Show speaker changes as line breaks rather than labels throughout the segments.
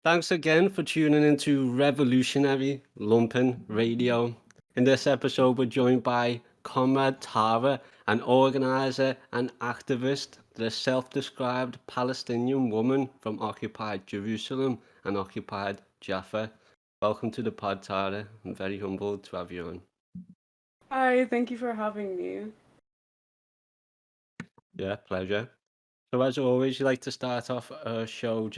Thanks again for tuning into Revolutionary Lumpen Radio. In this episode, we're joined by Comrade Tara, an organiser and activist, the self-described Palestinian woman from occupied Jerusalem and occupied Jaffa. Welcome to the pod, Tara. I'm very humbled to have you on.
Hi, thank you for having me.
Yeah, pleasure. So as always, you like to start off a show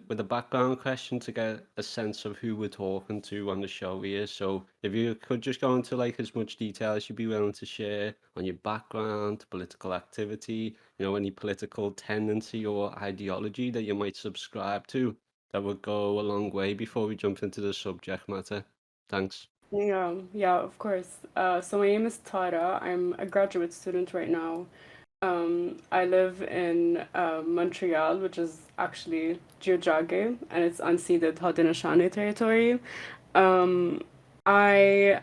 with a background question to get a sense of who we're talking to on the show here. So if you could just go into like as much detail as you'd be willing to share on your background, political activity, any political tendency or ideology that you might subscribe to, that would go a long way before we jump into the subject matter. Thanks.
Yeah, of course. So my name is Tara. I'm a graduate student right now. I live in Montreal, which is actually Geojage, and it's unceded Haudenosaunee territory. Um, I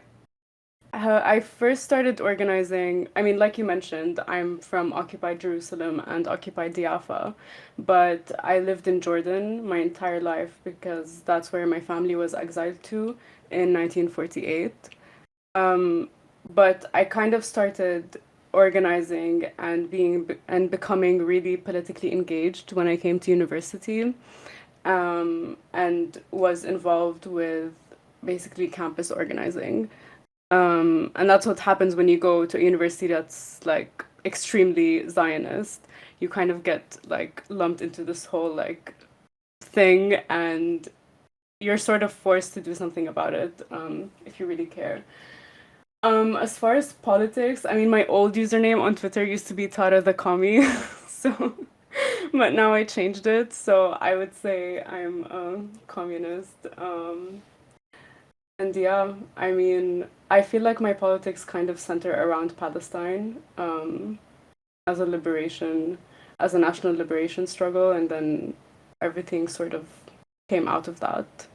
I first started organizing. I mean, like you mentioned, I'm from occupied Jerusalem and occupied Jaffa, but I lived in Jordan my entire life because that's where my family was exiled to in 1948. Um, but I kind of started organizing and becoming really politically engaged when I came to university, and was involved with basically campus organizing. And that's what happens when you go to a university that's like extremely Zionist. You kind of get like lumped into this whole like thing, and you're sort of forced to do something about it, if you really care. As far as politics, I mean, my old username on Twitter used to be Tara the Commie, so, but now I changed it, so I would say I'm a communist. And yeah, I mean, I feel like my politics kind of center around Palestine, as a liberation, as a national liberation struggle, and then everything sort of came out of that.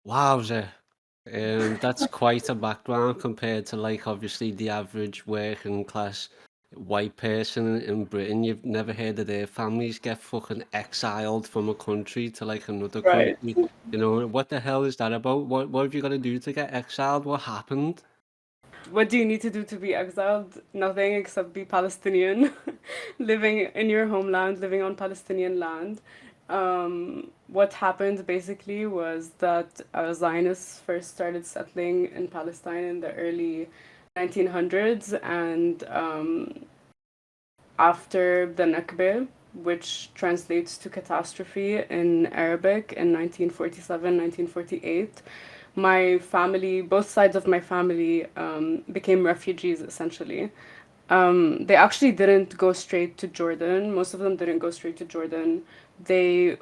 Wowza. That's quite a background compared to like obviously the average working class white person in Britain. You've never heard of their families get fucking exiled from a country to like another
Right.
country. What the hell is that about? What have you got to do to get exiled? What happened?
What do you need to do to be exiled? Nothing except be Palestinian, living in your homeland, living on Palestinian land. What happened basically was that Zionists first started settling in Palestine in the early 1900s, and after the Nakba, which translates to catastrophe in Arabic in 1947, 1948, my family, both sides of my family, became refugees essentially. They actually didn't go straight to Jordan. Most of them didn't go straight to Jordan. They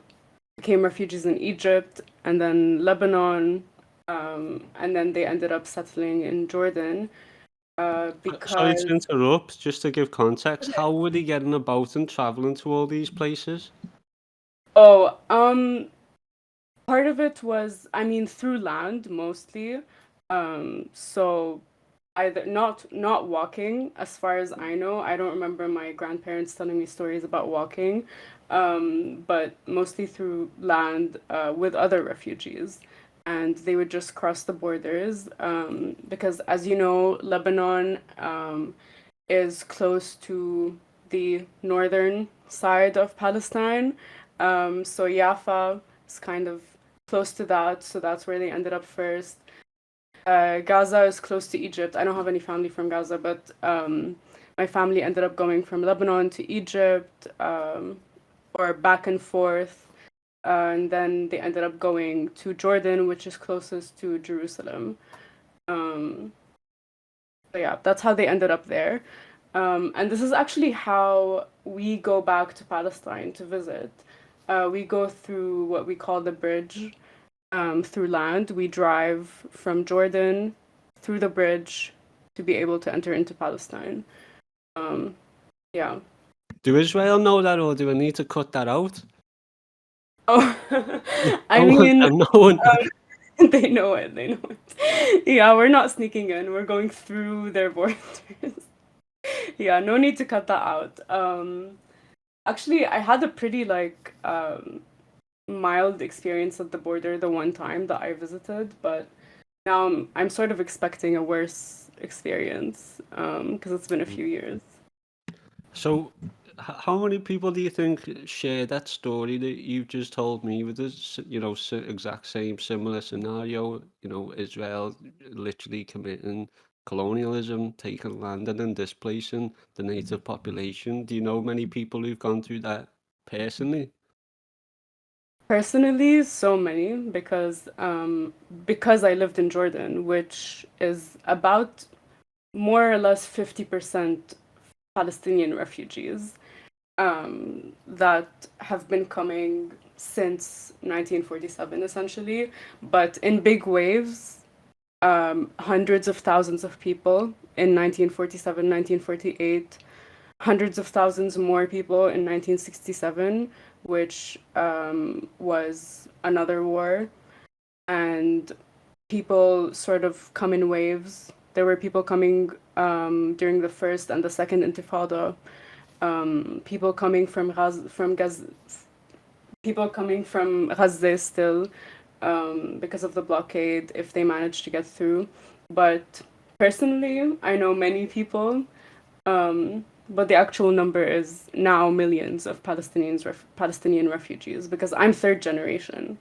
became refugees in Egypt and then Lebanon, and then they ended up settling in Jordan
Sorry
because
to interrupt, just to give context, how were they getting about and traveling to all these places?
oh, part of it was, I mean, through land mostly. So either not walking, as far as I know. I don't remember my grandparents telling me stories about walking, but mostly through land, with other refugees. And they would just cross the borders, because, as you know, Lebanon, is close to the northern side of Palestine. So Jaffa is kind of close to that, so that's where they ended up first. Gaza is close to Egypt. I don't have any family from Gaza, but my family ended up going from Lebanon to Egypt, or back and forth. And then they ended up going to Jordan, which is closest to Jerusalem. Um, so yeah, that's how they ended up there. And this is actually how we go back to Palestine to visit. We go through what we call the bridge, through land. We drive from Jordan through the bridge to be able to enter into Palestine. Um, yeah.
Do Israel know that, or do I need to cut that out?
Oh, I
No one,
mean,
no one.
they know it. They know it. Yeah, we're not sneaking in. We're going through their borders. Yeah, no need to cut that out. Actually, I had a pretty like mild experience at the border the one time that I visited, but now I'm sort of expecting a worse experience because it's been a few years.
So, how many people do you think share that story that you've just told me with this, exact same similar scenario? Israel literally committing colonialism, taking land and then displacing the native population. Do you know many people who've gone through that personally?
Personally, so many because I lived in Jordan, which is about more or less 50% Palestinian refugees that have been coming since 1947, essentially, but in big waves, hundreds of thousands of people in 1947, 1948, hundreds of thousands more people in 1967, which was another war, and people sort of come in waves. There were people coming during the first and the second Intifada, people coming from people coming from Gaza still because of the blockade if they managed to get through. But personally, I know many people, but the actual number is now millions of Palestinian refugees because I'm third generation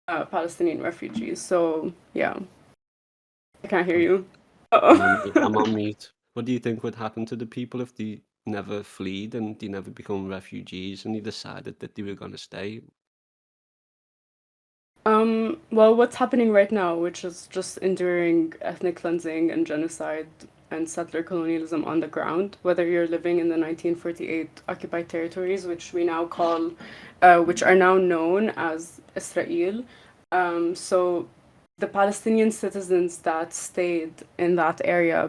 Palestinian refugees. So yeah, I can't hear
I'm,
you.
I'm on mute. What do you think would happen to the people if they never fled and they never become refugees and they decided that they were going to stay?
Well, what's happening right now, which is just enduring ethnic cleansing and genocide and settler colonialism on the ground, whether you're living in the 1948 occupied territories, which we now call, which are now known as Israel. So the Palestinian citizens that stayed in that area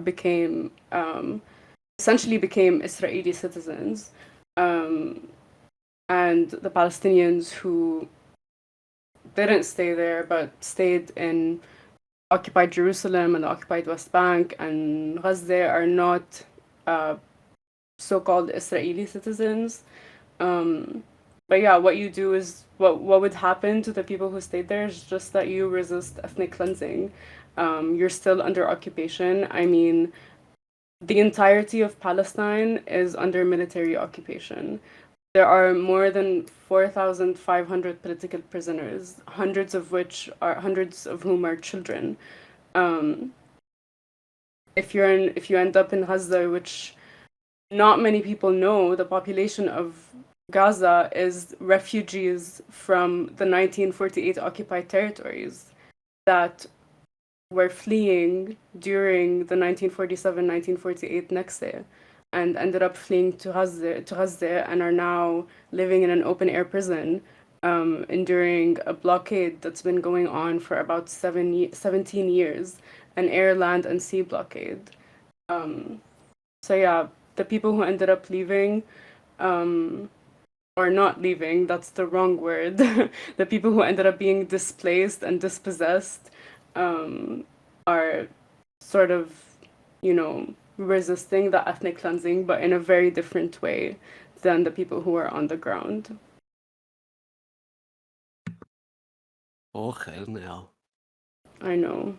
essentially became Israeli citizens. Um, and the Palestinians who didn't stay there but stayed in occupied Jerusalem and the occupied West Bank and Gaza are not uh, so-called Israeli citizens. Um, but yeah, what you do is what would happen to the people who stayed there is just that you resist ethnic cleansing. You're still under occupation. I mean, the entirety of Palestine is under military occupation. There are more than 4,500 political prisoners, hundreds of whom are children. Um, if you end up in Gaza, which not many people know, the population of Gaza is refugees from the 1948 occupied territories that were fleeing during the 1947-1948 Nakba and ended up fleeing to Gaza and are now living in an open air prison, enduring a blockade that's been going on for about 17 years, an air, land, and sea blockade. Um, so yeah, the people who ended up leaving, um, or not leaving, that's the wrong word. The people who ended up being displaced and dispossessed um, are sort of, resisting the ethnic cleansing, but in a very different way than the people who are on the ground.
Okay, now.
I know.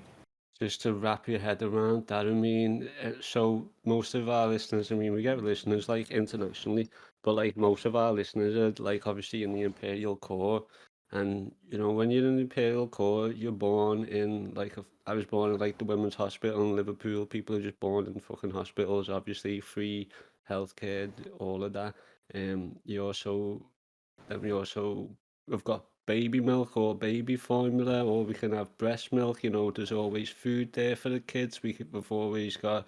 Just to wrap your head around that, I mean, so most of our listeners, I mean, we get listeners like internationally, but like most of our listeners are like obviously in the Imperial Core. And when you're in the Imperial Core, you're born in I was born in like the Women's Hospital in Liverpool. People are just born in fucking hospitals, obviously, free healthcare, all of that. You also then we've got baby milk or baby formula, or we can have breast milk. There's always food there for the kids. We've always got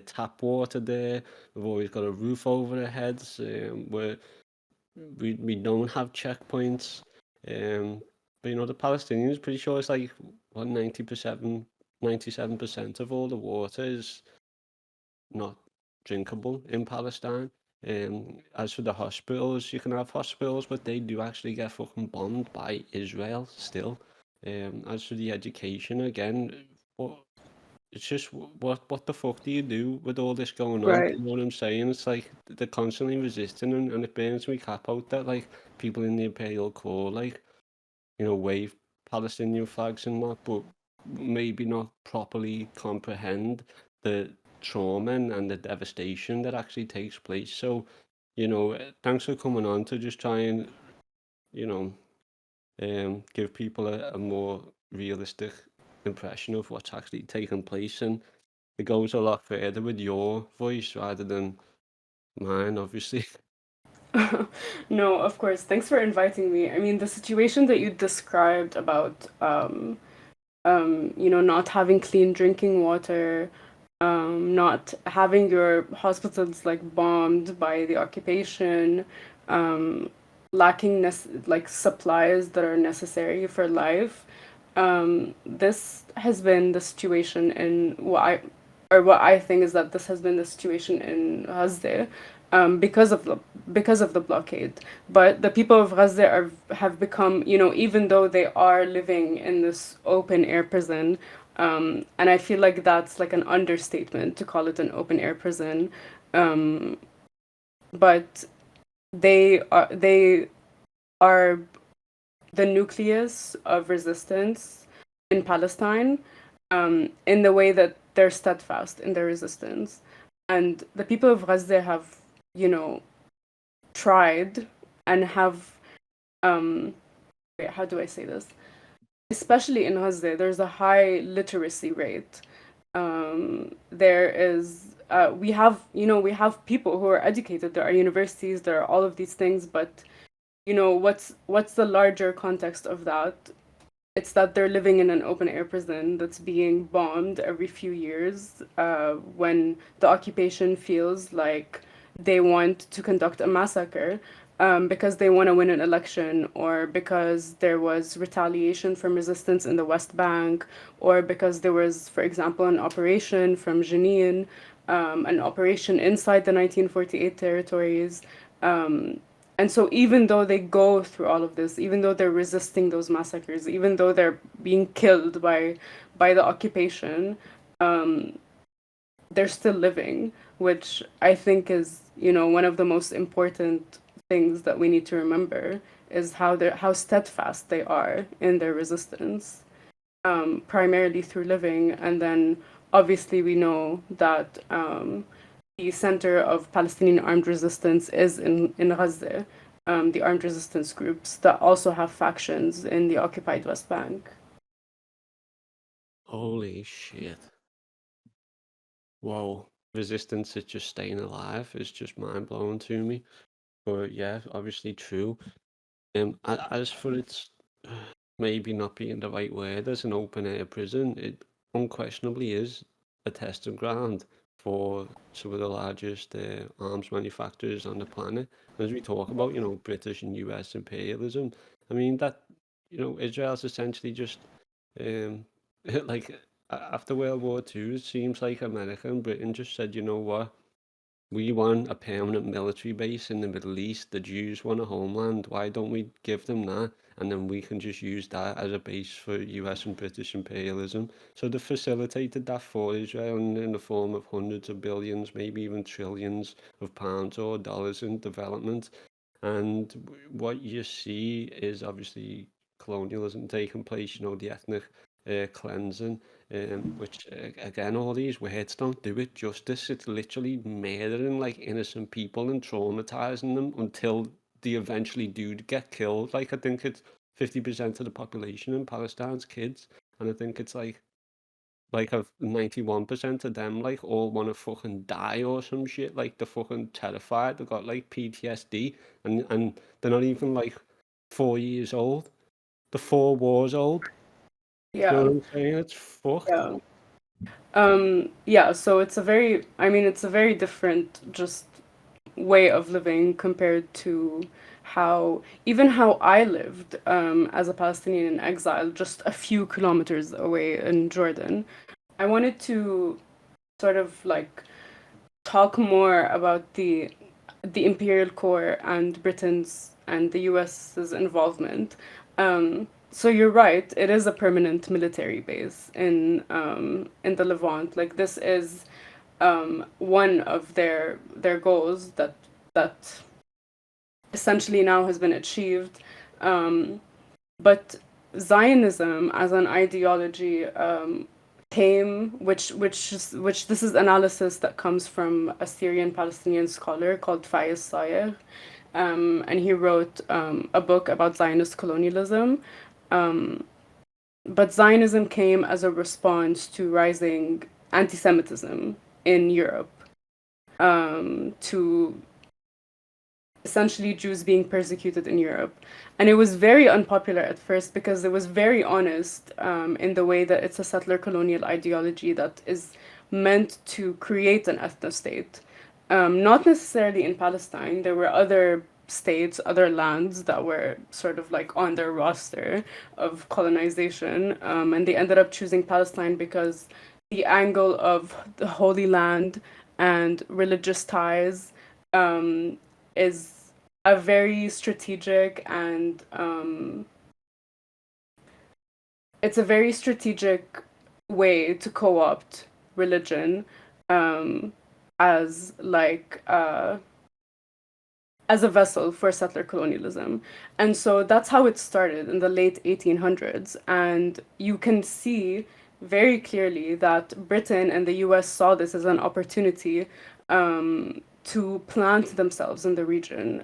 tap water there. We've always got a roof over our heads. We don't have checkpoints. But the Palestinians, pretty sure it's like what 97% of all the water is not drinkable in Palestine. As for the hospitals, you can have hospitals, but they do actually get fucking bombed by Israel still. As for the education, again, what it's just what the fuck do you do with all this going on?
Right.
You know what I'm saying? It's like they're constantly resisting, and it burns me cap out that like people in the Imperial Core like wave Palestinian flags and that, but maybe not properly comprehend the trauma and the devastation that actually takes place. So, thanks for coming on to just try and you know give people a more realistic impression of what's actually taking place, and it goes a lot further with your voice rather than mine, obviously.
No, of course. Thanks for inviting me. I mean, the situation that you described about not having clean drinking water, not having your hospitals like bombed by the occupation, um, lacking like supplies that are necessary for life. This has been the situation in what I think is that this has been the situation in Gaza, because of the blockade. But the people of Gaza have become, even though they are living in this open air prison, and I feel like that's like an understatement to call it an open air prison. Um, but they are the nucleus of resistance in Palestine, in the way that they're steadfast in their resistance. And the people of Gaza have, you know, tried and have, wait, how do I say this? Especially in Gaza, there's a high literacy rate. There is, we have people who are educated. There are universities, there are all of these things, but what's the larger context of that? It's that they're living in an open air prison that's being bombed every few years, when the occupation feels like they want to conduct a massacre, because they want to win an election, or because there was retaliation from resistance in the West Bank, or because there was, for example, an operation from Jenin, an operation inside the 1948 territories. And so, even though they go through all of this, even though they're resisting those massacres, even though they're being killed by the occupation, they're still living, which I think is, one of the most important things that we need to remember, is how steadfast they are in their resistance, primarily through living. And then obviously we know that, the center of Palestinian armed resistance is in Gaza, the armed resistance groups that also have factions in the occupied West Bank.
Holy shit. Whoa. Resistance is just staying alive is just mind blowing to me. But yeah, obviously true. As for its maybe not being the right word as an open air prison, it unquestionably is a testing ground for some of the largest arms manufacturers on the planet. As we talk about, British and US imperialism, I mean that, Israel's essentially just um, like after World War II, it seems like America and Britain just said, you know what? We want a permanent military base in the Middle East. The Jews want a homeland. Why don't we give them that? And then we can just use that as a base for US and British imperialism. So they facilitated that for Israel in the form of hundreds of billions, maybe even trillions of pounds or dollars in development. And what you see is obviously colonialism taking place, the ethnic cleansing, which again, all these words don't do it justice. It's literally murdering like innocent people and traumatizing them until they eventually do get killed. Like I think it's 50% of the population in Palestine's kids, and I think it's like of 91% of them like all want to fucking die or some shit. Like they're fucking terrified. They've got like PTSD, and they're not even like 4 years old. They're 4 wars old. You know
Yeah,
what I'm saying? It's fucked.
yeah. Yeah, so it's a very different just way of living compared to how I lived, as a Palestinian in exile just a few kilometers away in Jordan. I wanted to sort of like talk more about the Imperial Core and Britain's and the US's involvement. So you're right. It is a permanent military base in the Levant. Like this is one of their goals that essentially now has been achieved. Um, but Zionism as an ideology came, which this is analysis that comes from a Syrian Palestinian scholar called Fayez Sayegh, and he wrote a book about Zionist colonialism. Um, but Zionism came as a response to rising anti-Semitism in Europe, to essentially Jews being persecuted in Europe. And it was very unpopular at first because it was very honest in the way that it's a settler colonial ideology that is meant to create an ethno state. Not necessarily in Palestine, there were other states, other lands that were sort of like on their roster of colonization, and they ended up choosing Palestine because the angle of the Holy Land and religious ties um, is a very strategic and it's a very strategic way to co-opt religion um, as like as a vessel for settler colonialism. And so that's how it started in the late 1800s. And you can see very clearly that Britain and the US saw this as an opportunity to plant themselves in the region.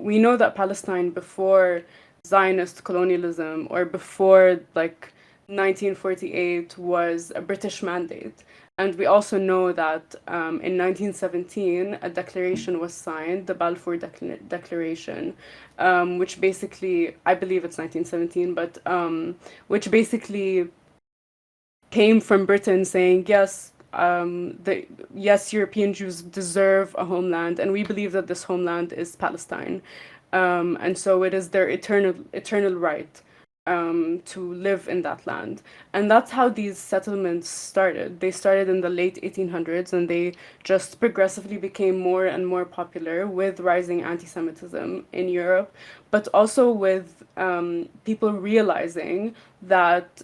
We know that Palestine before Zionist colonialism or before like 1948 was a British mandate. And we also know that in 1917, a declaration was signed, the Balfour Declaration, which basically, I believe it's 1917, but which basically came from Britain saying, yes, yes, European Jews deserve a homeland, and we believe that this homeland is Palestine. And so it is their eternal right to live in that land. And that's how these settlements started. They started in the late 1800s and they just progressively became more and more popular with rising anti Semitism in Europe, but also with people realizing that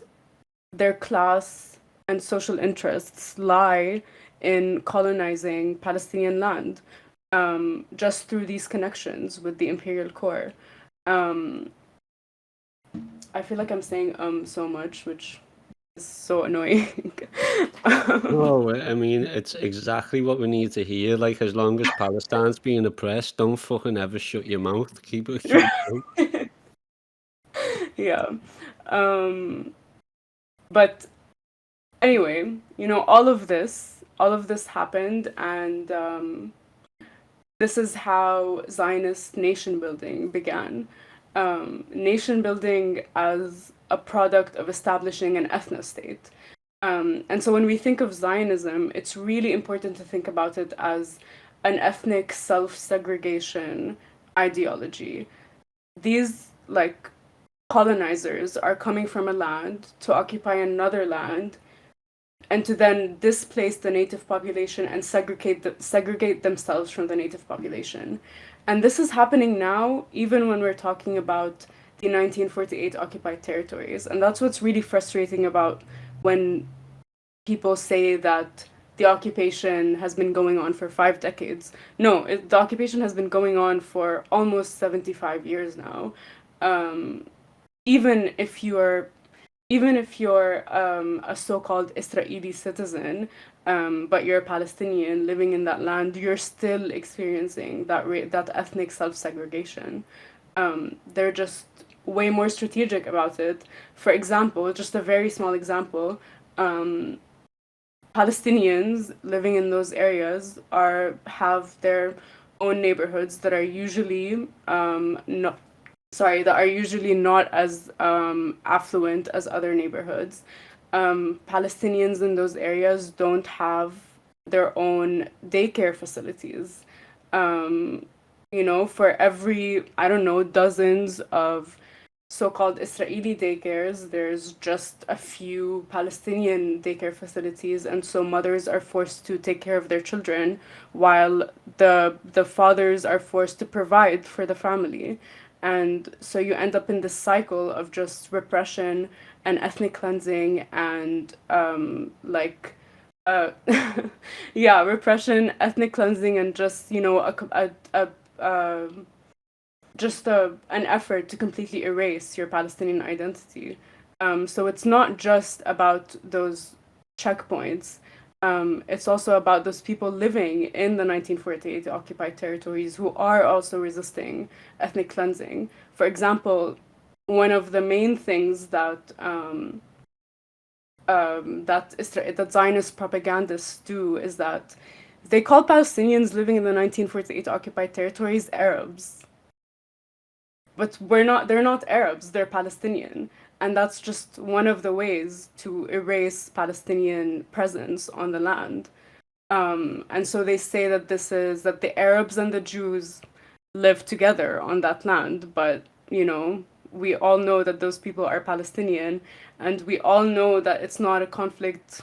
their class and social interests lie in colonizing Palestinian land just through these connections with the imperial core. Um, I feel like I'm saying so much, which is so annoying.
No, I mean, it's exactly what we need to hear. Like, as long as Palestine's being oppressed, don't fucking ever shut your mouth. Keep it going.
Yeah. Um, but anyway, you know, all of this happened, and this is how Zionist nation building began. Nation building as a product of establishing an ethno state. And so when we think of Zionism, it's really important to think about it as an ethnic self segregation ideology. These, like, colonizers are coming from a land to occupy another land and to then displace the native population and segregate themselves from the native population. And this is happening now, even when we're talking about the 1948 occupied territories. And that's what's really frustrating about when people say that the occupation has been going on for 5 decades. No, the occupation has been going on for almost 75 years now. Um, even if you're a so-called Israeli citizen, but you're a Palestinian living in that land, you're still experiencing that ethnic self-segregation. They're just way more strategic about it. For example, just a very small example, Palestinians living in those areas have their own neighborhoods that are usually not that are usually not as affluent as other neighborhoods. Palestinians in those areas don't have their own daycare facilities. Um, for every, I don't know, dozens of so-called Israeli daycares, there's just a few Palestinian daycare facilities, and so mothers are forced to take care of their children while the fathers are forced to provide for the family. And so you end up in this cycle of just repression and ethnic cleansing and uh, yeah, repression, ethnic cleansing, and just an effort to completely erase your Palestinian identity. So it's not just about those checkpoints. It's also about those people living in the 1948 occupied territories who are also resisting ethnic cleansing. For example, one of the main things that Zionist propagandists do is that they call Palestinians living in the 1948 occupied territories Arabs, but they're not Arabs, they're Palestinian. And that's just one of the ways to erase Palestinian presence on the land. And so they say that that the Arabs and the Jews live together on that land, but we all know that those people are Palestinian, and we all know that it's not a conflict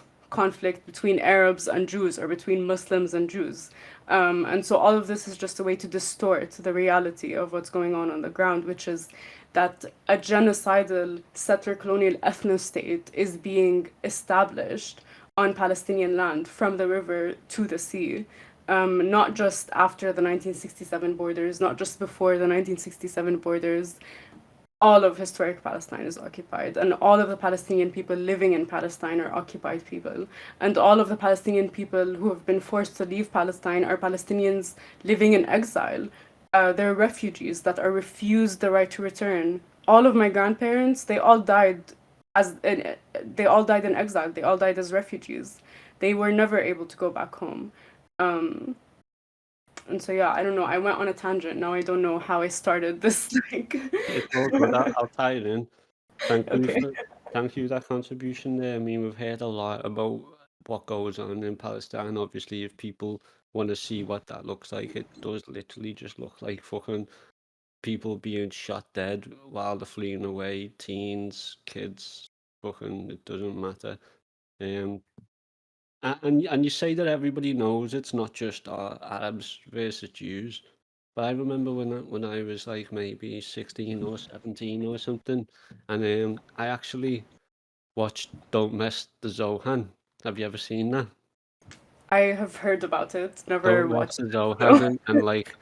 between Arabs and Jews or between Muslims and Jews. And so all of this is just a way to distort the reality of what's going on the ground, which is that a genocidal settler colonial ethno-state is being established on Palestinian land from the river to the sea. Not just after the 1967 borders, not just before the 1967 borders. All of historic Palestine is occupied, and all of the Palestinian people living in Palestine are occupied people, and all of the Palestinian people who have been forced to leave Palestine are Palestinians living in exile. They're refugees that are refused the right to return. All of my grandparents, they all died in exile. They all died as refugees. They were never able to go back home. Um, and so yeah, I don't know. I went on a tangent. Now I don't know how I started this.
It's all good. I'll tie it in. Thank you
Okay.
for thank you for that contribution there. I mean, we've heard a lot about what goes on in Palestine. Obviously, if people want to see what that looks like, it does literally just look like fucking people being shot dead while they're fleeing away, teens, kids, fucking, it doesn't matter. Um, and you say that everybody knows it's not just Arabs versus Jews, but I remember when I was like maybe 16 or 17 or something, and I actually watched Don't Mess the Zohan. Have you ever seen that?
I have heard about it, never
Don't Mess
watched
the
it though.
Zohan, and like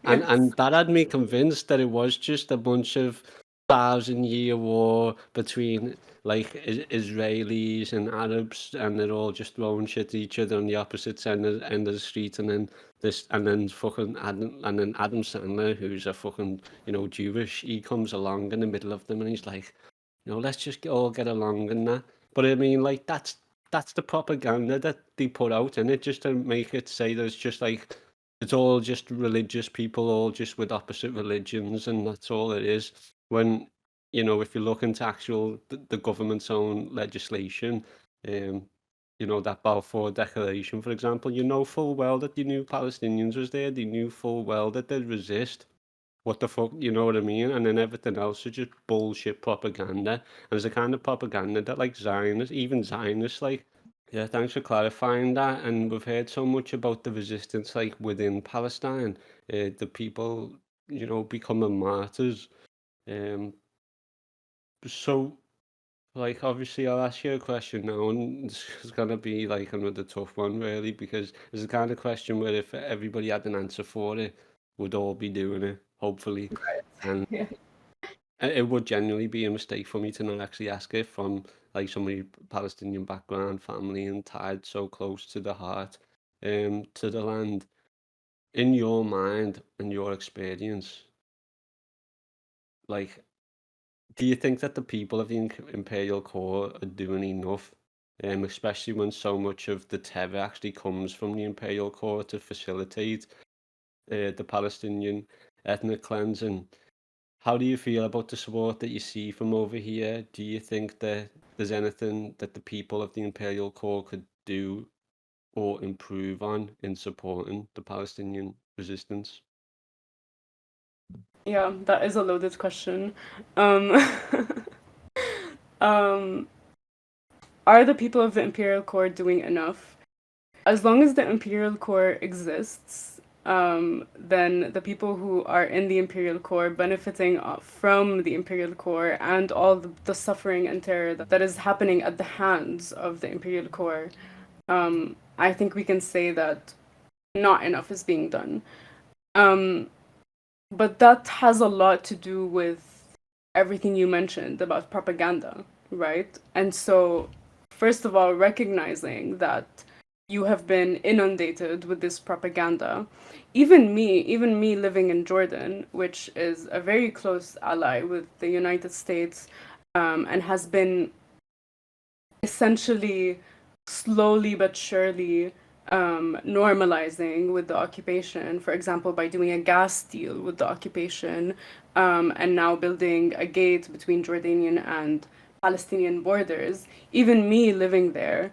And
Yes.
that had me convinced that it was just a bunch of 1,000-year war between like Israelis and Arabs, and they're all just throwing shit at each other on the opposite end of the street, and then fucking Adam Sandler, who's a fucking Jewish, he comes along in the middle of them, and he's like, let's just all get along and that. But I mean, like that's the propaganda that they put out in it, just to make it say that it's just like it's all just religious people, all just with opposite religions, and that's all it is. When if you look into actual the government's own legislation, um, that Balfour Declaration, for example, you know full well that the new Palestinians was there. They knew full well that they'd resist. What the fuck, you know what I mean? And then everything else is just bullshit propaganda. And it's the kind of propaganda that like Zionists like. Yeah, thanks for clarifying that. And we've heard so much about the resistance, like within Palestine, the people, becoming martyrs. Um, so, like, obviously, I'll ask you a question now, and it's gonna be like another tough one, really, because it's the kind of question where if everybody had an answer for it, we'd all be doing it, hopefully. And
Yeah.
it would genuinely be a mistake for me to not actually ask it from like somebody Palestinian background, family, and tied so close to the heart, to the land. In your mind and your experience, like, do you think that the people of the Imperial Core are doing enough? Especially when so much of the terror actually comes from the Imperial Core to facilitate the Palestinian ethnic cleansing. How do you feel about the support that you see from over here? Do you think that there's anything that the people of the Imperial Core could do or improve on in supporting the Palestinian resistance?
Yeah, that is a loaded question. Um, um, are the people of the Imperial Core doing enough? As long as the Imperial Core exists, then the people who are in the Imperial Core benefiting from the Imperial Core and all the suffering and terror that is happening at the hands of the Imperial Core, I think we can say that not enough is being done. Um, but that has a lot to do with everything you mentioned about propaganda, right? And so, first of all, recognizing that you have been inundated with this propaganda. Even me living in Jordan, which is a very close ally with the United States, and has been essentially slowly but surely normalizing with the occupation, for example, by doing a gas deal with the occupation, and now building a gate between Jordanian and Palestinian borders. Even me living there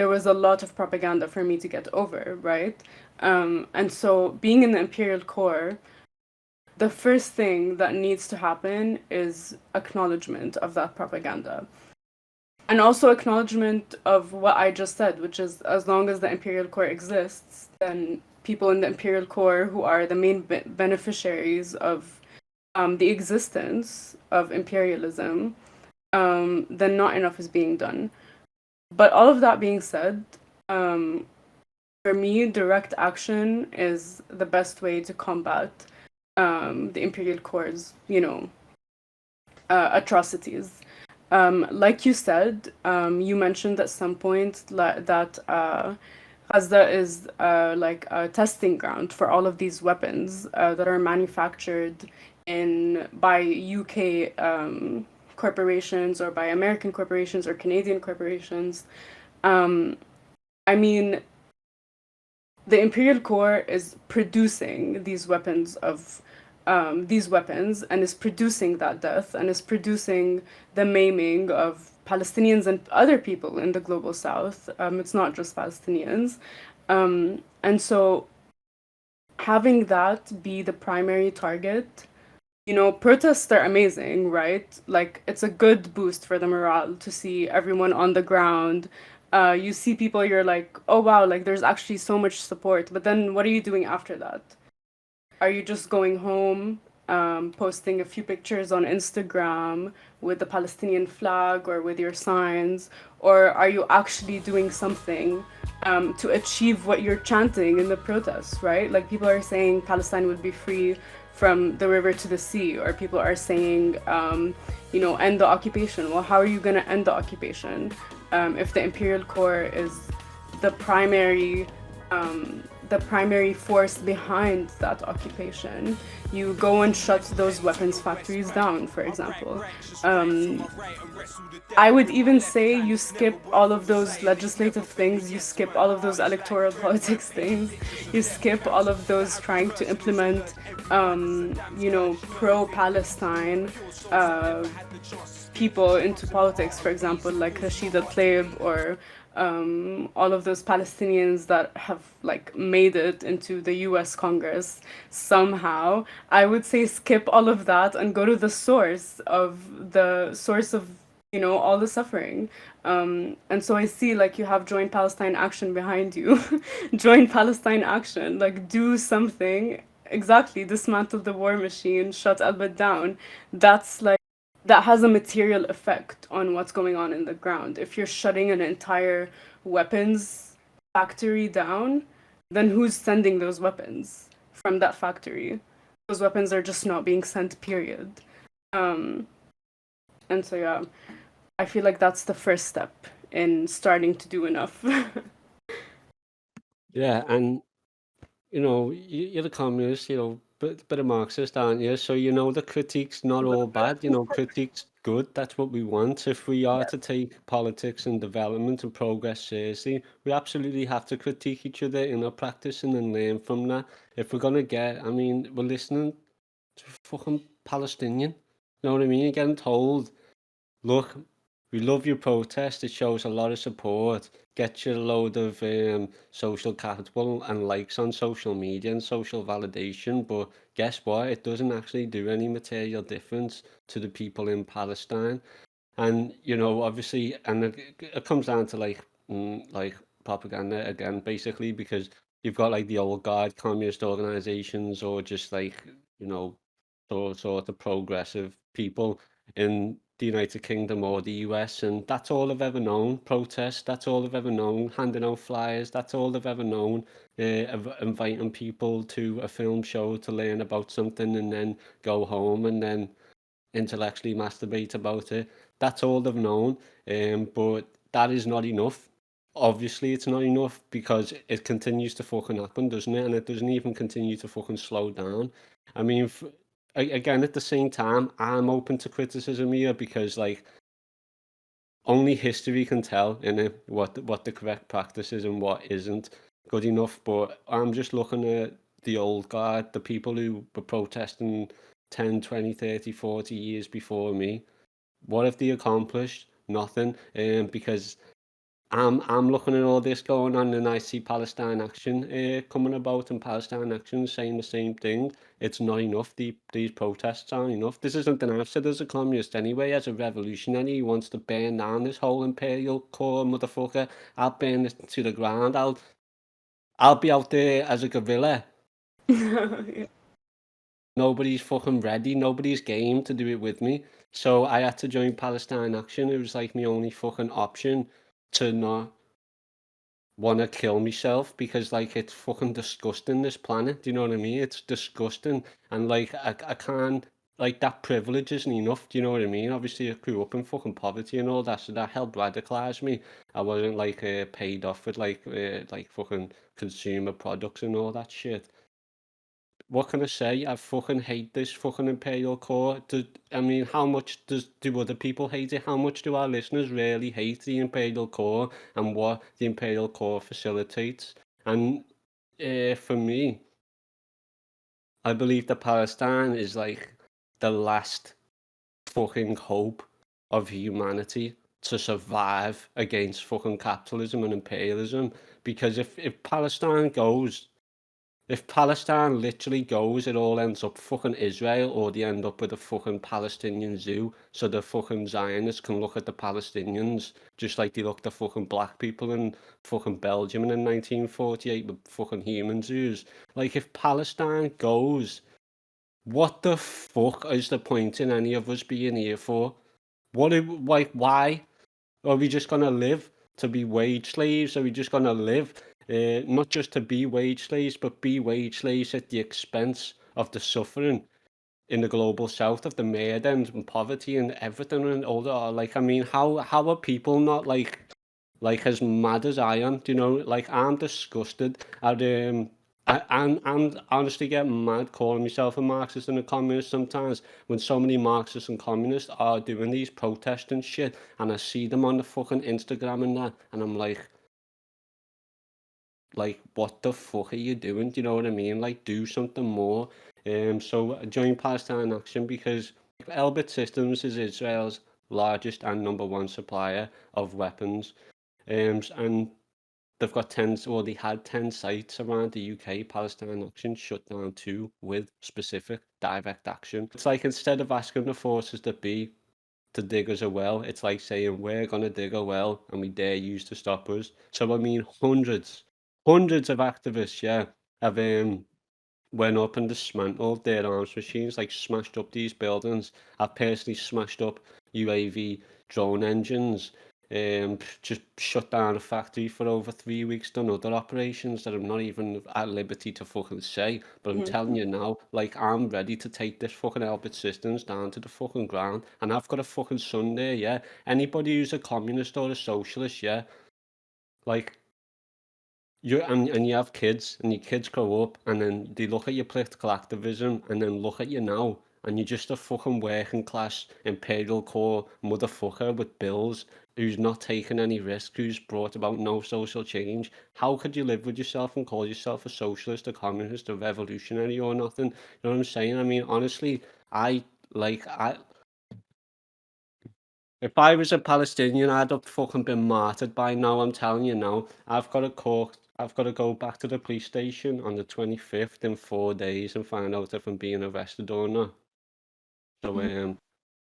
was a lot of propaganda for me to get over, right? And so, being in the Imperial Core, the first thing that needs to happen is acknowledgement of that propaganda. And also acknowledgement of what I just said, which is as long as the Imperial Core exists, then people in the Imperial Core who are the main beneficiaries of the existence of imperialism, then not enough is being done. But all of that being said, for me, direct action is the best way to combat the Imperial Core's, atrocities. Like you said, you mentioned at some point that Gaza is like a testing ground for all of these weapons that are manufactured in by UK corporations or by American corporations or Canadian corporations. Um, I mean, the Imperial Core is producing these weapons and is producing that death and is producing the maiming of Palestinians and other people in the global south. It's not just Palestinians. And so having that be the primary target, protests are amazing, right? Like, it's a good boost for the morale to see everyone on the ground. You see people, you're like, oh wow, like there's actually so much support. But then what are you doing after that? Are you just going home, posting a few pictures on Instagram with the Palestinian flag or with your signs? Or are you actually doing something to achieve what you're chanting in the protests, right? Like, people are saying Palestine would be free from the river to the sea, or people are saying, end the occupation. Well, how are you going to end the occupation if the Imperial Core is the primary the primary force behind that occupation? You go and shut those weapons factories down, for example. I would even say you skip all of those legislative things, you skip all of those electoral politics things, you skip all of those trying to implement, pro-Palestine people into politics, for example, like Rashida Tlaib or all of those Palestinians that have like made it into the US Congress somehow. I would say skip all of that and go to the source of all the suffering. And so I see like you have Join Palestine Action behind you. Join Palestine Action, like do something. Exactly, dismantle the war machine, shut Al-Bad down. That's like that has a material effect on what's going on in the ground. If you're shutting an entire weapons factory down, then who's sending those weapons from that factory? Those weapons are just not being sent, period. Um, and so, yeah, I feel like that's the first step in starting to do enough.
Yeah, and you're a communist, bit of Marxist, aren't you? So the critique's not all bad. Critique's good. That's what we want. If we are to take politics and development and progress seriously, we absolutely have to critique each other in our practicing and learn from that. If we're gonna I mean, we're listening to fucking Palestinian. You know what I mean? You're getting told, look, we love your protest. It shows a lot of support. Get you a load of social capital and likes on social media and social validation. But guess what? It doesn't actually do any material difference to the people in Palestine. And obviously, and it comes down to like propaganda again, basically, because you've got like the old guard communist organizations or just like, you know, sort of progressive people in the United Kingdom or the US, and that's all they've ever known. Protest, that's all they've ever known. Handing out flyers, that's all they've ever known. Inviting people to a film show to learn about something and then go home and then intellectually masturbate about it. That's all they've known. But that is not enough. Obviously, it's not enough because it continues to fucking happen, doesn't it? And it doesn't even continue to fucking slow down. I mean, again, at the same time, I'm open to criticism here because, like, only history can tell in it what the correct practice is and what isn't good enough. But I'm just looking at the old guard, the people who were protesting 10, 20, 30, 40 years before me. What have they accomplished? Nothing. Because I'm looking at all this going on, and I see Palestine Action coming about, and Palestine Action saying the same thing. It's not enough. These protests aren't enough. This is something I've said as a communist anyway, as a revolutionary who wants to burn down this whole imperial core motherfucker. I'll burn it to the ground. I'll be out there as a guerrilla.
Yeah.
Nobody's fucking ready. Nobody's game to do it with me. So I had to join Palestine Action. It was like my only fucking option to not wanna kill myself because, like, it's fucking disgusting, this planet, do you know what I mean? It's disgusting, and, like, I can't like, that privilege isn't enough, do you know what I mean? Obviously, I grew up in fucking poverty and all that, so that helped radicalize me. I wasn't, like, paid off with, like, fucking consumer products and all that shit. What can I say? I fucking hate this fucking Imperial core. I mean, how much do other people hate it? How much do our listeners really hate the Imperial core and what the Imperial core facilitates? And for me, I believe that Palestine is like the last fucking hope of humanity to survive against fucking capitalism and imperialism. Because if Palestine literally goes, it all ends up fucking Israel, or they end up with a fucking Palestinian zoo, so the fucking Zionists can look at the Palestinians just like they looked at fucking black people in fucking Belgium in 1948 with fucking human zoos. Like, if Palestine goes, what the fuck is the point in any of us being here for? Like, why? Are we just gonna live to be wage slaves? Are we just gonna live, not just to be wage slaves, but be wage slaves at the expense of the suffering in the global south, of the murder and poverty and everything and all that? Like, I mean, how are people not like as mad as I am? Do you know? Like, I'm disgusted at I'm honestly getting mad calling myself a Marxist and a communist sometimes when so many Marxists and communists are doing these protests and shit, and I see them on the fucking Instagram and that, and I'm like, what the fuck are you doing? Do you know what I mean? Like, do something more. So I joined Palestine Action because Elbit Systems is Israel's largest and number one supplier of weapons. And they've got 10, or they had 10 sites around the UK. Palestine Action shut down 2 with specific direct action. It's like, instead of asking the forces that be to dig us a well, it's like saying, we're going to dig a well and we dare you to stop us. So, I mean, hundreds of activists, yeah, have went up and dismantled their arms machines, like smashed up these buildings. I've personally smashed up UAV drone engines, just shut down a factory for over 3 weeks, done other operations that I'm not even at liberty to fucking say. But I'm telling you now, like, I'm ready to take this fucking Elbit Systems down to the fucking ground. And I've got a fucking son there, yeah. Anybody who's a communist or a socialist, yeah, like, and you have kids, and your kids grow up, and then they look at your political activism, and then look at you now, and you're just a fucking working class imperial core motherfucker with bills, who's not taking any risk, who's brought about no social change. How could you live with yourself and call yourself a socialist, a communist, a revolutionary, or nothing? You know what I'm saying? I mean, honestly, I I if I was a Palestinian, I'd have fucking been martyred by now, I'm telling you now. I've got to go back to the police station on the 25th in 4 days and find out if I'm being arrested or not. So,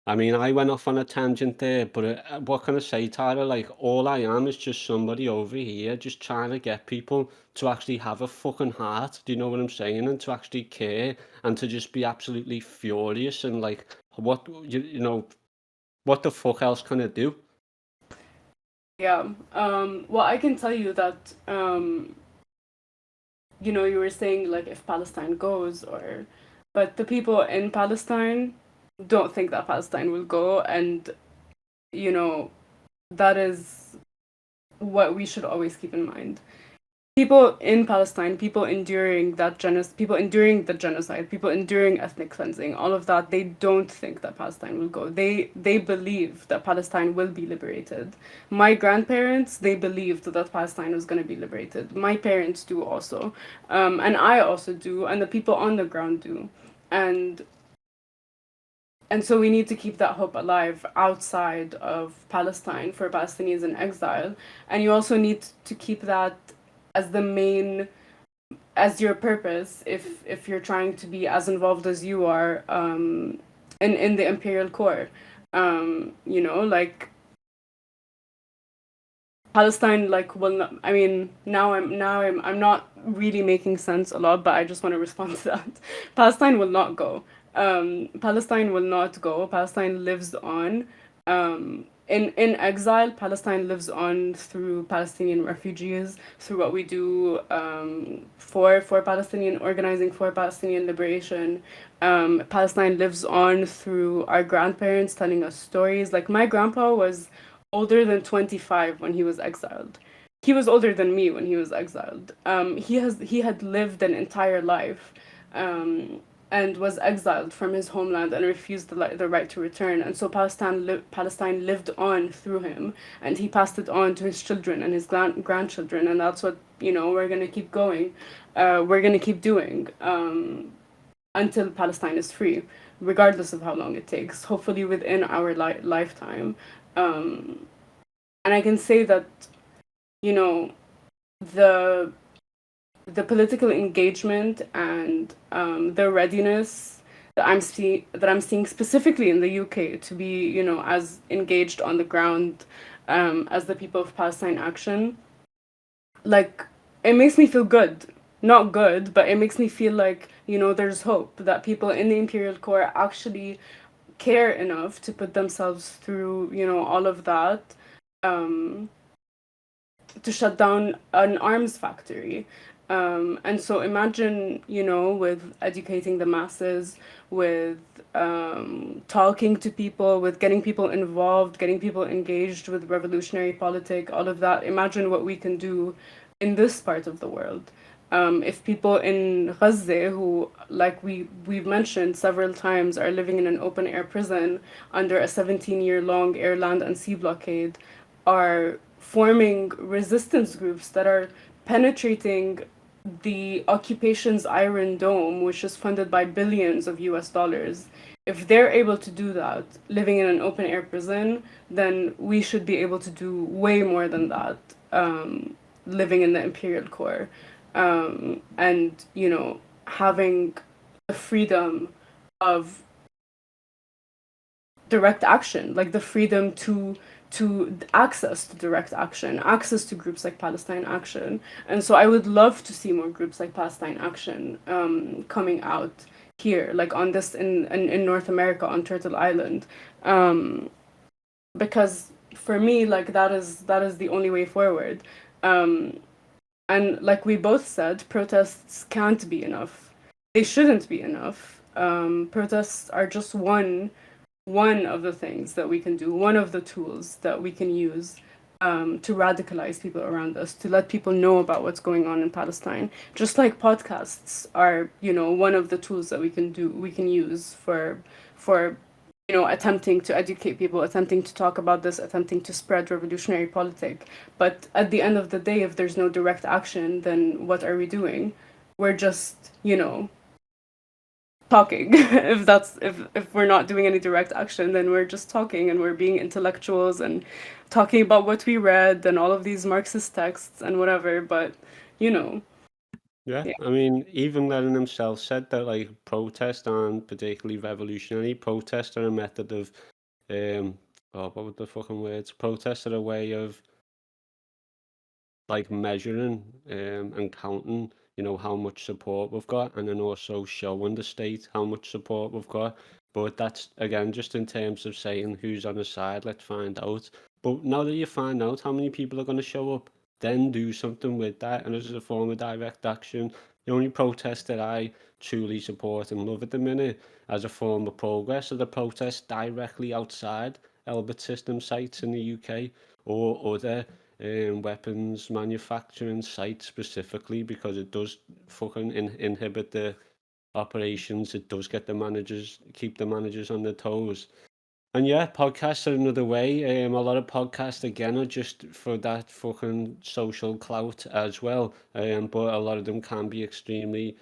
I mean, I went off on a tangent there, but what can I say, Tyler? Like, all I am is just somebody over here just trying to get people to actually have a fucking heart. Do you know what I'm saying? And to actually care and to just be absolutely furious and like, you know, what the fuck else can I do?
Yeah. Well, I can tell you that, you were saying like if Palestine goes, but the people in Palestine don't think that Palestine will go, and you know, that is what we should always keep in mind. People in Palestine, people enduring the genocide, people enduring ethnic cleansing, all of that, they don't think that Palestine will go. They believe that Palestine will be liberated. My grandparents, they believed that Palestine was going to be liberated. My parents do also, and I also do, and the people on the ground do, and so we need to keep that hope alive outside of Palestine for Palestinians in exile, and you also need to keep that as the main as your purpose if you're trying to be as involved as you are in the Imperial core. Like Palestine like will not, I mean I'm not really making sense a lot, but I just want to respond to that. Palestine will not go. Palestine will not go. Palestine lives on. In exile, Palestine lives on through Palestinian refugees, through what we do for Palestinian organizing for Palestinian liberation. Palestine lives on through our grandparents telling us stories. Like my grandpa was older than 25 when he was exiled. He was older than me when he was exiled. He had lived an entire life, and was exiled from his homeland and refused the right to return. And so Palestine lived on through him, and he passed it on to his children and his grandchildren. And that's what we're gonna keep going. We're gonna keep doing until Palestine is free, regardless of how long it takes. Hopefully within our lifetime. And I can say that you know the political engagement and the readiness that I'm seeing specifically in the UK to be as engaged on the ground as the people of Palestine Action, like it makes me feel good. Not good, but it makes me feel like there's hope that people in the Imperial Core actually care enough to put themselves through all of that, um, to shut down an arms factory. And so imagine, with educating the masses, with talking to people, with getting people involved, getting people engaged with revolutionary politics, all of that. Imagine what we can do in this part of the world. If people in Gaza, who, like we've mentioned several times, are living in an open air prison under a 17-year long air, land, and sea blockade, are forming resistance groups that are penetrating the occupation's Iron Dome, which is funded by billions of US dollars. If they're able to do that, living in an open air prison, then we should be able to do way more than that, living in the Imperial Core. And, having the freedom of direct action, like the freedom to access to direct action, access to groups like Palestine Action. And so I would love to see more groups like Palestine Action coming out here, like on this in North America, on Turtle Island, because for me, like that is the only way forward. And like we both said, protests can't be enough. They shouldn't be enough. Protests are just one of the things that we can do, one of the tools that we can use to radicalize people around us, to let people know about what's going on in Palestine. Just like podcasts are, one of the tools that we can use for attempting to educate people, attempting to talk about this, attempting to spread revolutionary politic. But at the end of the day, if there's no direct action, then what are we doing? We're just, talking. If we're not doing any direct action, then we're just talking and we're being intellectuals and talking about what we read and all of these Marxist texts and whatever. But you know,
Yeah,
yeah,
I mean, even Lenin himself said that like protest aren't particularly revolutionary. Protest are a method of um, oh, what were the fucking words? Protests are a way of like measuring and counting, how much support we've got, and then also showing the state how much support we've got. But that's again just in terms of saying who's on the side. Let's find out. But now that you find out how many people are going to show up, then do something with that. And as a form of direct action, the only protest that I truly support and love at the minute as a form of progress are the protests directly outside Elbit System sites in the UK or other weapons manufacturing sites specifically, because it does fucking inhibit the operations. It does keep the managers on their toes. And yeah, podcasts are another way. A lot of podcasts again are just for that fucking social clout as well. But a lot of them can be extremely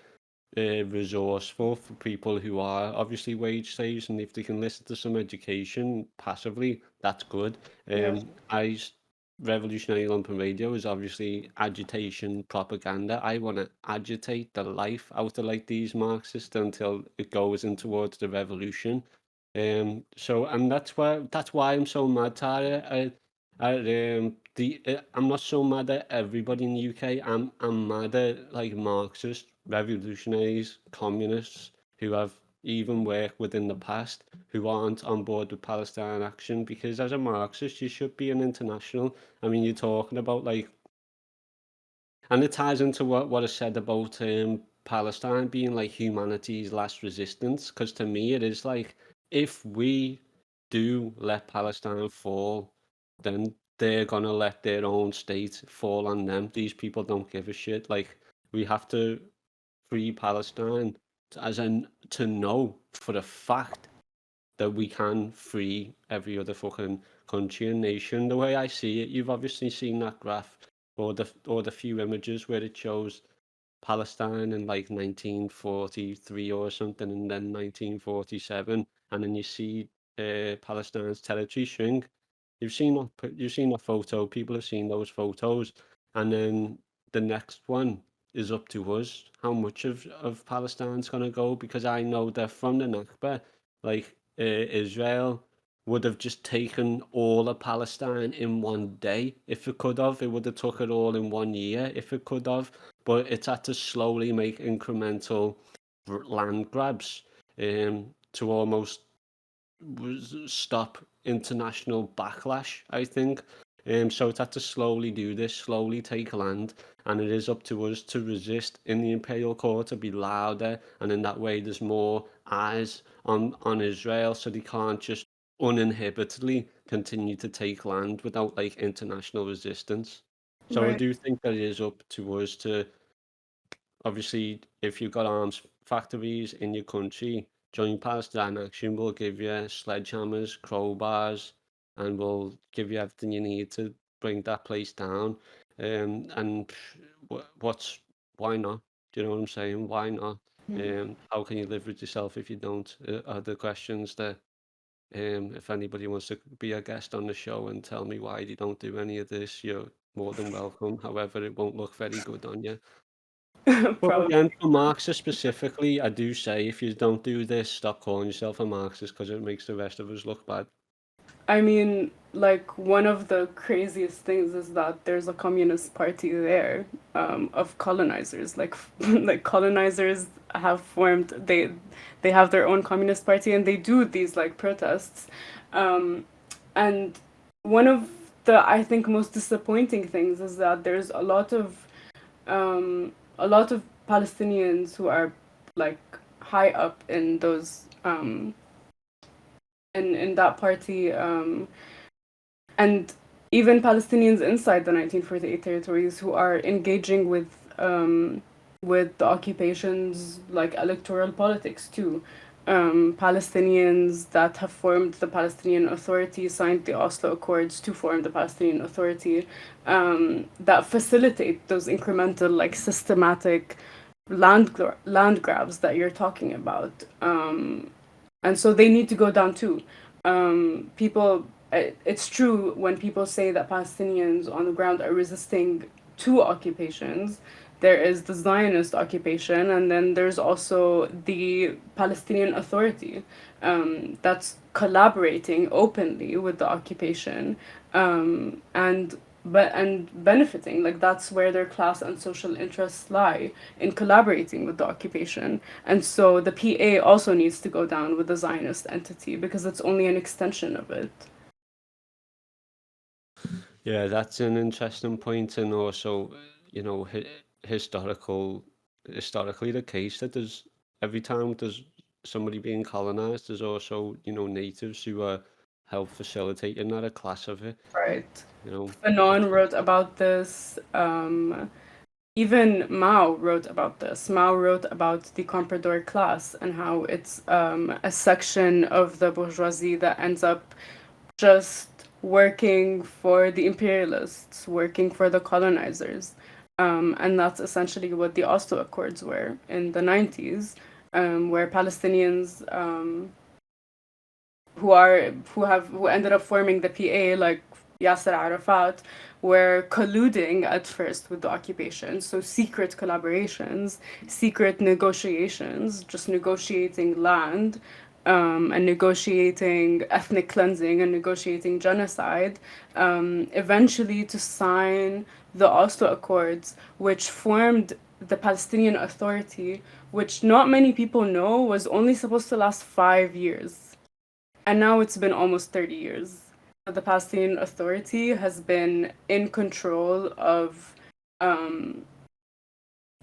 resourceful for people who are obviously wage slaves, and if they can listen to some education passively, that's good.
Yes.
Revolutionary Lumpen Radio is obviously agitation propaganda. I want to agitate the life out of like these Marxists until it goes in towards the revolution. And that's why I'm so mad, Tara. I'm not so mad at everybody in the UK. I'm mad at like Marxists, revolutionaries, communists who have even worked within the past who aren't on board with Palestine action, because as a Marxist you should be an international. I mean, you're talking about like, and it ties into what I said about Palestine being like humanity's last resistance, because to me it is like, if we do let Palestine fall, then they're gonna let their own state fall on them. These people don't give a shit. Like, we have to free Palestine to know for a fact that we can free every other fucking country and nation. The way I see it, you've obviously seen that graph or the few images where it shows Palestine in like 1943 or something, and then 1947, and then you see Palestine's territory shrink. You've seen that photo. People have seen those photos, and then the next one is up to us. How much of Palestine's gonna go? Because I know that from the Nakba, like Israel would have just taken all of Palestine in one day if it could have. It would have took it all in 1 year if it could have. But it's had to slowly make incremental land grabs to almost stop international backlash, I think. So it's had to slowly do this, slowly take land, and it is up to us to resist in the Imperial Court, to be louder, and in that way there's more eyes on Israel, so they can't just uninhibitedly continue to take land without like international resistance. So I
Right.
do think that it is up to us to, obviously, if you've got arms factories in your country, join Palestine Action. We'll give you sledgehammers, crowbars, and we'll give you everything you need to bring that place down. And what's why not? Do you know what I'm saying? Why not? How can you live with yourself if you don't? Are the questions that if anybody wants to be a guest on the show and tell me why they don't do any of this, you're more than welcome. However, it won't look very good on you. But
Probably.
again, for Marxists specifically, I do say if you don't do this, stop calling yourself a Marxist, because it makes the rest of us look bad.
I mean, like one of the craziest things is that there's a communist party there, of colonizers. Like, like colonizers have formed. They have their own communist party, and they do these like protests. Um, and one of the, I think, most disappointing things is that there's a lot of Palestinians who are like high up in those in that party, and even Palestinians inside the 1948 territories who are engaging with the occupation's like electoral politics too. Palestinians that have formed the Palestinian Authority signed the Oslo Accords to form the Palestinian Authority, that facilitate those incremental, like systematic land grabs that you're talking about. And so they need to go down too. It's true when people say that Palestinians on the ground are resisting two occupations. There is the Zionist occupation, and then there's also the Palestinian Authority, that's collaborating openly with the occupation, and benefiting. Like that's where their class and social interests lie, in collaborating with the occupation. And so the PA also needs to go down with the Zionist entity because it's only an extension of it.
Yeah, that's an interesting point, and also, you know, historically the case that there's every time there's somebody being colonized, there's also, you know, natives who are help facilitating that, a class of it,
Right.
you know.
Fanon wrote about this. Even Mao wrote about this. Mao wrote about the comprador class and how it's a section of the bourgeoisie that ends up just working for the imperialists, working for the colonizers. And that's essentially what the Oslo Accords were in the 90s, where Palestinians who ended up forming the PA, like Yasser Arafat, were colluding at first with the occupation. So secret collaborations, secret negotiations, just negotiating land, and negotiating ethnic cleansing and negotiating genocide, eventually to sign the Oslo Accords, which formed the Palestinian Authority, which not many people know was only supposed to last 5 years. And now it's been almost 30 years. The Palestinian Authority has been in control of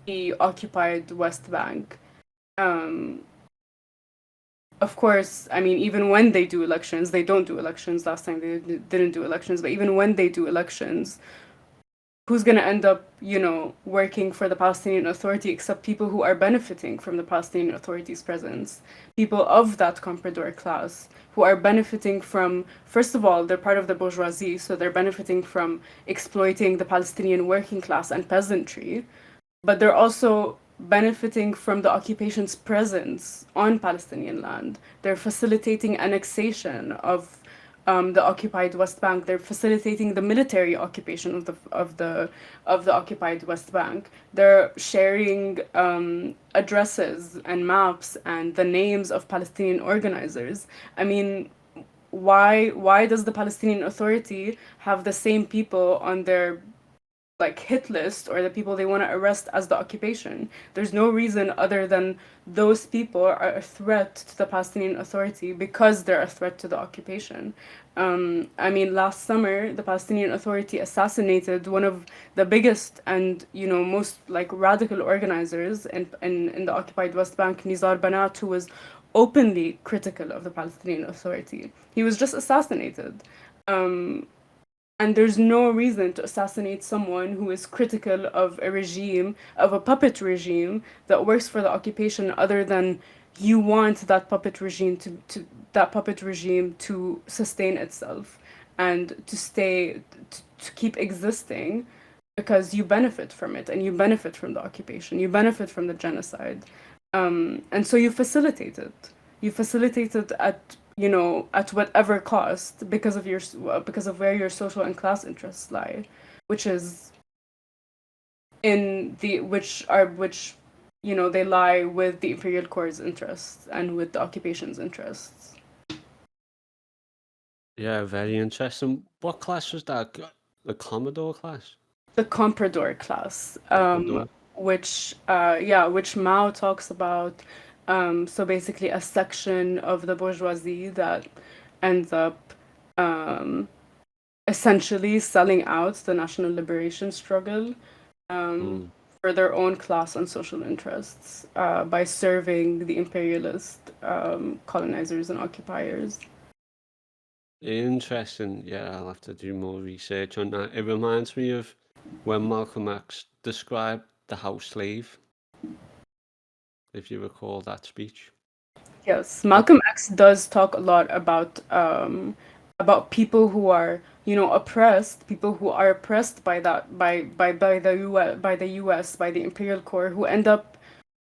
the occupied West Bank. Of course, I mean, even when they do elections, they don't do elections. Last time they didn't do elections, but even when they do elections, who's going to end up, working for the Palestinian Authority except people who are benefiting from the Palestinian Authority's presence? People of that comprador class who are benefiting from, first of all, they're part of the bourgeoisie, so they're benefiting from exploiting the Palestinian working class and peasantry, but they're also benefiting from the occupation's presence on Palestinian land. They're facilitating annexation of the occupied West Bank. They're facilitating the military occupation of the occupied West Bank. They're sharing addresses and maps and the names of Palestinian organizers. I mean, why does the Palestinian Authority have the same people on their hit list, or the people they want to arrest, as the occupation? There's no reason other than those people are a threat to the Palestinian Authority because they're a threat to the occupation. I mean, last summer the Palestinian Authority assassinated one of the biggest and most radical organizers in the occupied West Bank, Nizar Banat, who was openly critical of the Palestinian Authority. He was just assassinated. And there's no reason to assassinate someone who is critical of a regime, of a puppet regime that works for the occupation, other than you want that puppet regime to sustain itself and to keep existing, because you benefit from it and you benefit from the occupation, you benefit from the genocide. And so you facilitate it. You facilitate it at whatever cost, because of where your social and class interests lie, which is they lie with the imperial core's interests and with the occupation's interests.
Yeah, very interesting. What class was that? The Commodore class?
The comprador class,
Comprador.
which Mao talks about. So basically, a section of the bourgeoisie that ends up essentially selling out the national liberation struggle for their own class and social interests, by serving the imperialist colonizers and occupiers.
Interesting. Yeah, I'll have to do more research on that. It reminds me of when Malcolm X described the house slave, if you recall that speech.
Yes, Malcolm X does talk a lot about people who are oppressed, people who are oppressed by the U.S., by the imperial core, who end up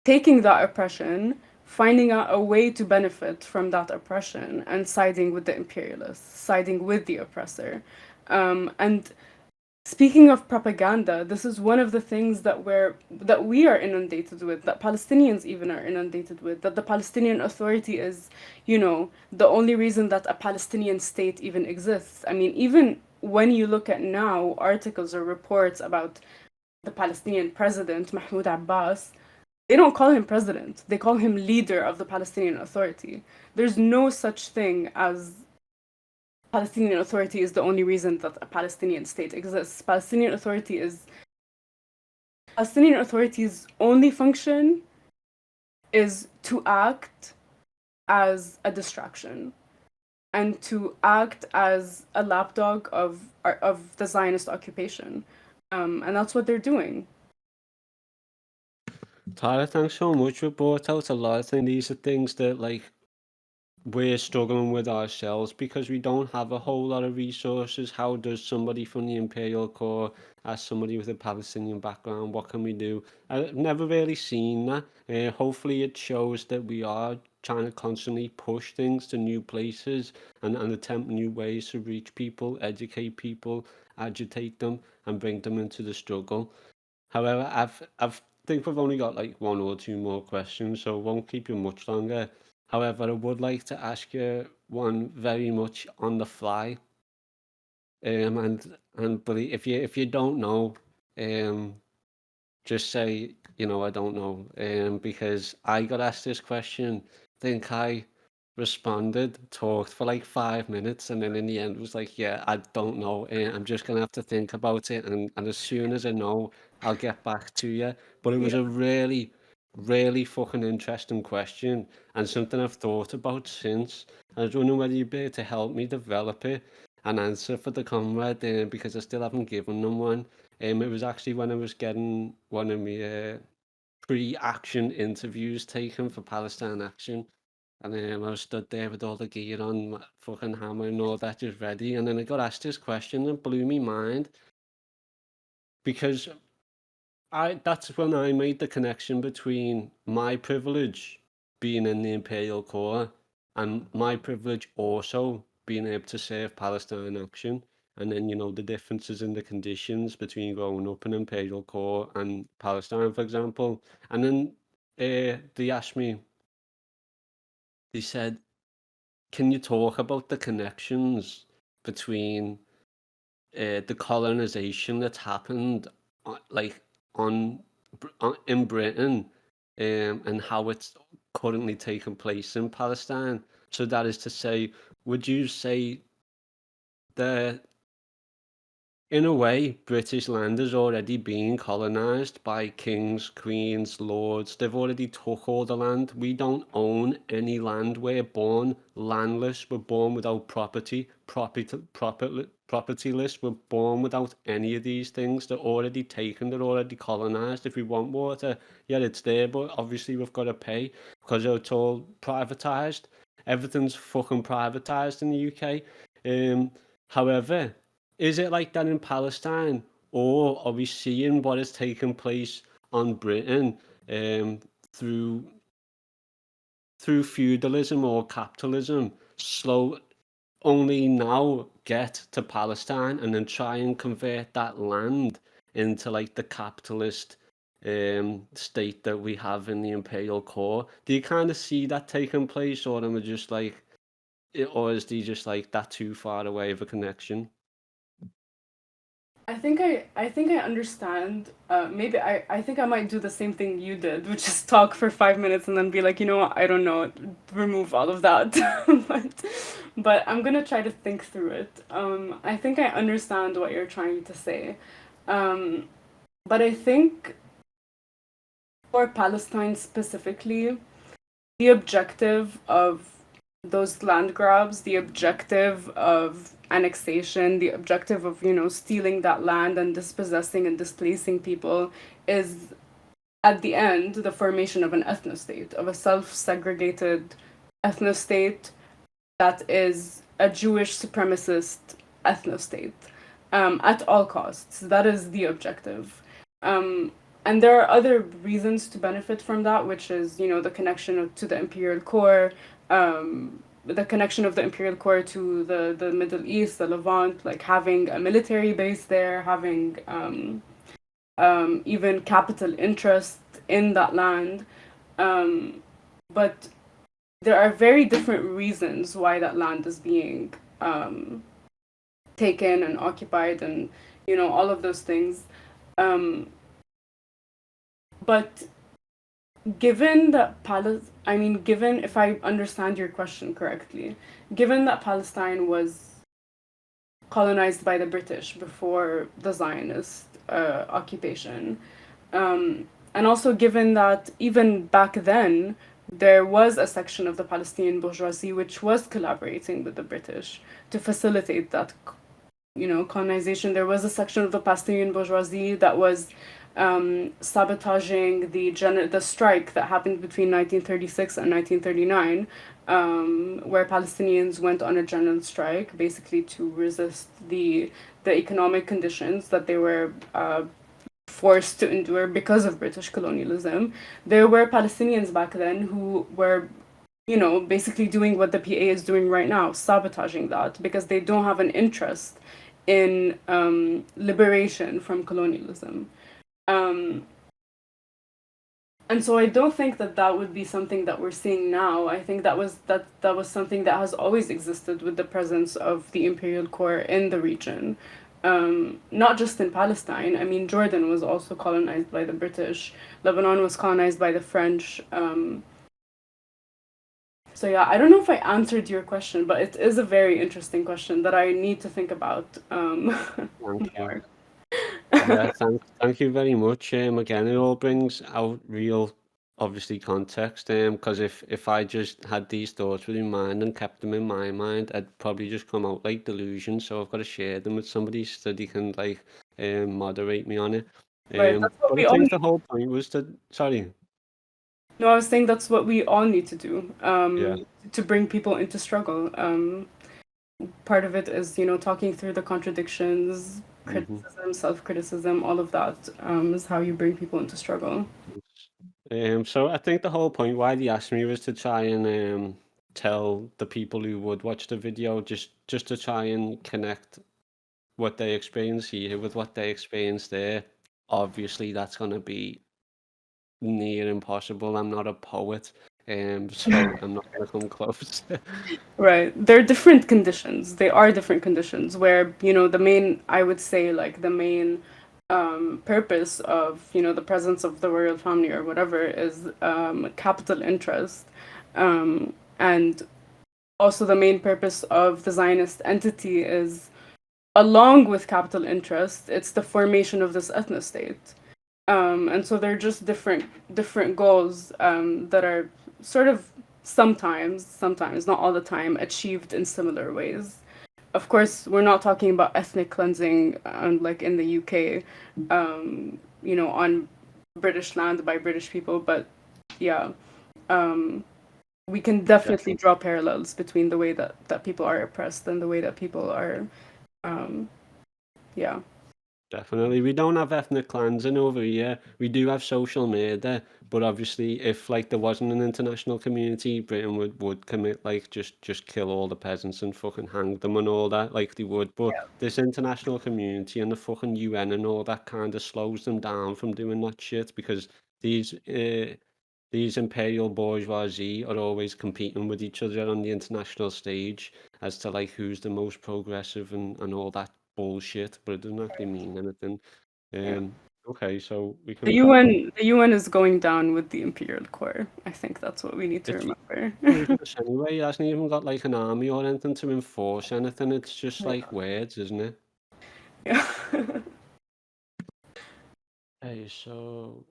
taking that oppression, finding out a way to benefit from that oppression, and siding with the imperialists, siding with the oppressor. And speaking of propaganda, this is one of the things that we are inundated with, that Palestinians even are inundated with, that the Palestinian Authority is, the only reason that a Palestinian state even exists. I mean, even when you look at now articles or reports about the Palestinian president, Mahmoud Abbas, they don't call him president. They call him leader of the Palestinian Authority. There's no such thing as Palestinian Authority is the only reason that a Palestinian state exists. Palestinian Authority's only function is to act as a distraction and to act as a lapdog of the Zionist occupation, and that's what they're doing.
Tara, thanks so much. We brought out a lot of things. These are things that like we're struggling with ourselves because we don't have a whole lot of resources. How does somebody from the Imperial Corps ask somebody with a Palestinian background, what can we do? I've never really seen that. Hopefully it shows that we are trying to constantly push things to new places and attempt new ways to reach people, educate people, agitate them, and bring them into the struggle. However, I've think we've only got like one or two more questions, so won't keep you much longer. However, I would like to ask you one very much on the fly. But if you don't know, um, just say, I don't know. Because I got asked this question. Think I responded, talked for like 5 minutes, and then in the end was like, yeah, I don't know. I'm just gonna have to think about it, and as soon as I know, I'll get back to you. But it was
Yeah.
a really, really fucking interesting question, and something I've thought about since. I was wondering whether you'd be able to help me develop it and answer for the comrade, because I still haven't given them one. It was actually when I was getting one of my pre-action interviews taken for Palestine Action. And I was stood there with all the gear on, fucking hammer and all that, just ready. And then I got asked this question and it blew me mind because that's when I made the connection between my privilege being in the Imperial Corps and my privilege also being able to serve Palestine Action. And then, the differences in the conditions between growing up in Imperial Corps and Palestine, for example. And then they asked me, they said, can you talk about the connections between the colonization that's happened, like on, in Britain, and how it's currently taking place in Palestine? So that is to say, would you say that in a way, British land has already been colonised by kings, queens, lords. They've already took all the land. We don't own any land. We're born landless. We're born without propertyless. We're born without any of these things. They're already taken. They're already colonised. If we want water, yeah, it's there, but obviously we've got to pay because it's all privatised. Everything's fucking privatised in the UK. However, is it like that in Palestine, or are we seeing what is taking place on Britain um, through feudalism or capitalism? Slow only now get to Palestine and then try and convert that land into like the capitalist state that we have in the Imperial Core. Do you kind of see that taking place, or am I just like, or is he just like that too far away of a connection?
I think I understand. Maybe I think I might do the same thing you did, which is talk for 5 minutes and then be like, you know what, I don't know, remove all of that. but but I'm gonna try to think through it. I think I understand what you're trying to say. Um, but I think for Palestine specifically, the objective of those land grabs, the objective of annexation, the objective of, stealing that land and dispossessing and displacing people is at the end the formation of an ethnostate, of a self-segregated ethnostate that is a Jewish supremacist ethnostate, at all costs. That is the objective. And there are other reasons to benefit from that, which is, the connection to the imperial core, the connection of the imperial core to the Middle East, the Levant, like having a military base there, having even capital interest in that land. But there are very different reasons why that land is being taken and occupied, and all of those things. But given that given, if I understand your question correctly, given that Palestine was colonized by the British before the Zionist occupation, and also given that even back then there was a section of the Palestinian bourgeoisie which was collaborating with the British to facilitate that colonization. There was a section of the Palestinian bourgeoisie that was sabotaging the strike that happened between 1936 and 1939, where Palestinians went on a general strike, basically to resist the economic conditions that they were forced to endure because of British colonialism. There were Palestinians back then who were basically doing what the PA is doing right now, sabotaging that because they don't have an interest in liberation from colonialism. And so I don't think that would be something that we're seeing now. I think that was something that has always existed with the presence of the imperial core in the region. Not just in Palestine. I mean, Jordan was also colonized by the British. Lebanon was colonized by the French. So yeah, I don't know if I answered your question, but it is a very interesting question that I need to think about
Thank you.
more.
Yeah, thank you very much. Again, it all brings out real, obviously, context. Because if I just had these thoughts within mind and kept them in my mind, I'd probably just come out like delusion. So I've got to share them with somebody so they can like moderate me on it.
Right, that's what
But I
we all
think
need.
the whole point was to, sorry,
No, I was saying that's what we all need to do
yeah.
to bring people into struggle. Part of it is, talking through the contradictions,
Mm-hmm.
criticism, self-criticism, all of that is how you bring people into struggle.
So I think the whole point why they asked me was to try and tell the people who would watch the video just to try and connect what they experience here with what they experience there. Obviously, that's going to be near impossible. I'm not a poet, so I'm not going to come close.
Right. They're different conditions. They are different conditions where, the main, I would say, like the main purpose of, the presence of the royal family or whatever is capital interest. And also the main purpose of the Zionist entity is, along with capital interest, it's the formation of this ethno-state. And so they're just different goals that are sort of sometimes, not all the time, achieved in similar ways. Of course, we're not talking about ethnic cleansing, like in the UK, on British land by British people, but yeah, we can definitely
Definitely.
draw parallels between the way that people are oppressed and the way that people are, yeah.
Definitely. We don't have ethnic cleansing over here. We do have social murder, but obviously if like there wasn't an international community, Britain would commit like just kill all the peasants and fucking hang them and all that, like they would. But this international community and the fucking UN and all that kind of slows them down from doing that shit because these uh these imperial bourgeoisie are always competing with each other on the international stage as to like who's the most progressive and all that bullshit, but it doesn't actually mean anything.
Yeah.
Okay, so we
The
can.
UN the UN is going down with the imperial core. I think that's what we need to
It's
remember.
pointless anyway. It hasn't even got like an army or anything to enforce anything. It's just like words, isn't it?
Yeah.
Okay, so.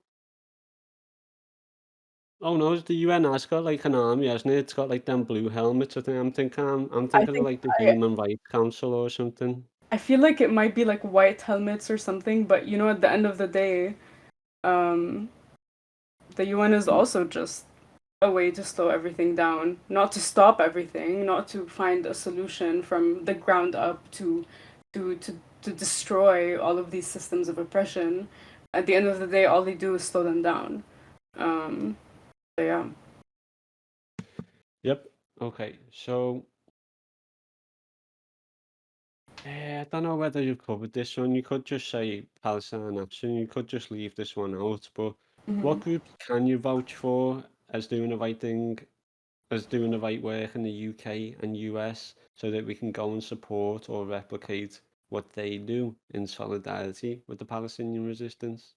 Oh no, the UN has got like an army, hasn't it? It's got like them blue helmets. I think I'm
I
thinking of
think
like the
I
Human Rights Council or something.
I feel like it might be like white helmets or something, but at the end of the day, um, the UN is also just a way to slow everything down, not to stop everything, not to find a solution from the ground up to to to destroy all of these systems of oppression. At the end of the day, all they do is slow them down. Um, so yeah.
Yep. Okay, so I don't know whether you covered this one. You could just say Palestine Action. You could just leave this one out. But
Hmm.
what groups can you vouch for as doing the right thing, as doing the right work in the UK and US, so that we can go and support or replicate what they do in solidarity with the Palestinian resistance?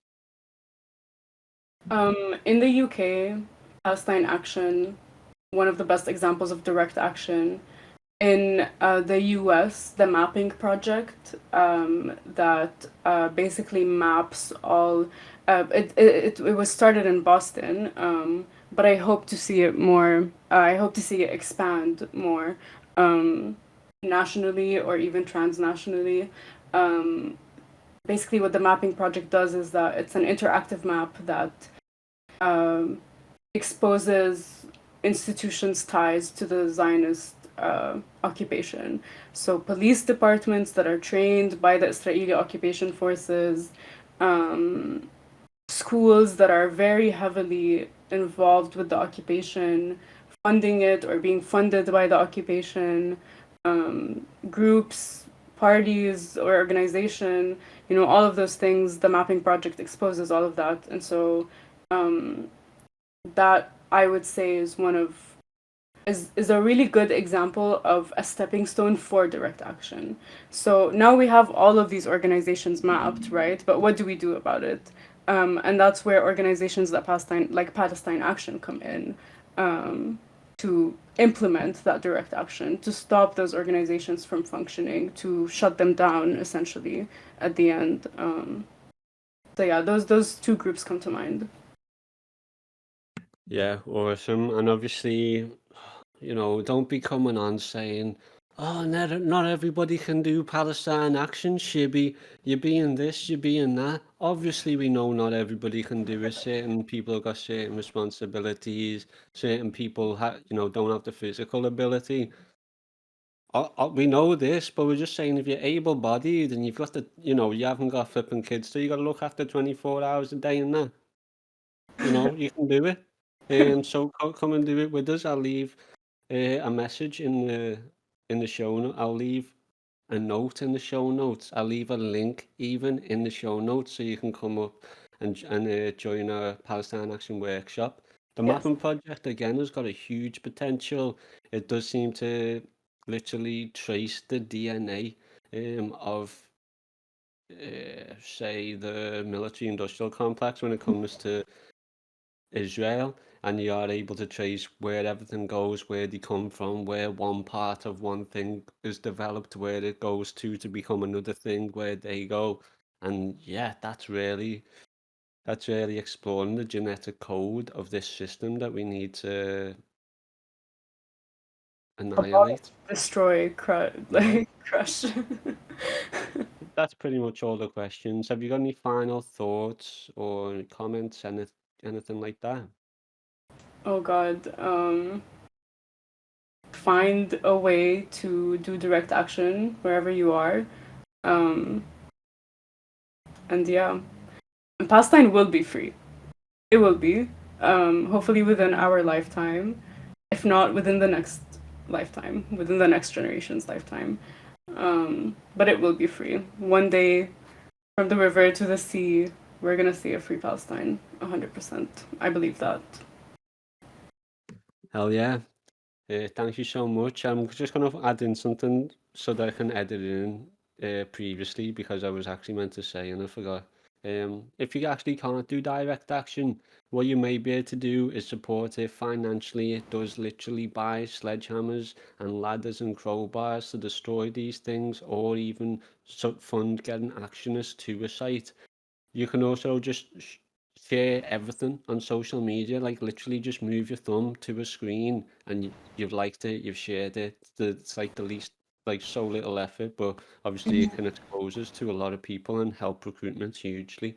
In the UK, Palestine Action, one of the best examples of direct action. In the US, the mapping project that basically maps all. It was started in Boston, but I hope to see it more. I hope to see it expand more um, nationally or even transnationally. Um, Basically, what the mapping project does is that it's an interactive map that um, exposes institutions' ties to the Zionist occupation. So, police departments that are trained by the Israeli occupation forces, um, schools that are very heavily involved with the occupation, funding it or being funded by the occupation, groups, parties, or organization, all of those things. The mapping project exposes all of that. And so, um, that I would say is one of is a really good example of a stepping stone for direct action. So now we have all of these organizations mapped, right? But what do we do about it? And that's where organizations that Palestine Action come in to implement that direct action, to stop those organizations from functioning, to shut them down essentially at the end. So yeah, those two groups come to mind.
Yeah, awesome. And obviously, don't be coming on saying, "Oh, not everybody can do Palestine action, Shibby. You're being this, you're being that." Obviously, we know not everybody can do it. Certain people have got certain responsibilities. Certain people don't have the physical ability. We know this, but we're just saying if you're able-bodied and you've got you haven't got flipping kids, so you got to look after 24 hours a day and that. You can do it. So come and do it with us. I'll leave a message in the show note. I'll leave a note in the show notes. I'll leave a link even in the show notes so you can come up and join our Palestine Action workshop. The
Yes.
mapping project again has got a huge potential. It does seem to literally trace the DNA of say the military industrial complex when it comes to Israel, and you are able to trace where everything goes, where they come from, where one part of one thing is developed, where it goes to become another thing, where they go. And yeah, that's really exploring the genetic code of this system that we need to
Abolish,
annihilate.
destroy,
Yeah,
crush.
that's pretty much all the questions. Have you got any final thoughts or comments, anything like that?
Oh God. Find a way to do direct action wherever you are. Um, and yeah, and Palestine will be free. It will be. Hopefully within our lifetime, if not within the next lifetime, within the next generation's lifetime. But it will be free. One day, from the river to the sea, we're gonna see a free Palestine. 100%. I believe that.
Hell yeah. Thank you so much. I'm just going to add in something so that I can edit it in previously because I was actually meant to say and I forgot. If you actually can't do direct action, what you may be able to do is support it financially. It does literally buy sledgehammers and ladders and crowbars to destroy these things, or even fund getting actionists to a site. You can also just share everything on social media, like literally just move your thumb to a screen and you've liked it, you've shared it. It's like the least, like so little effort, but obviously it can expose us to a lot of people and help recruitment hugely.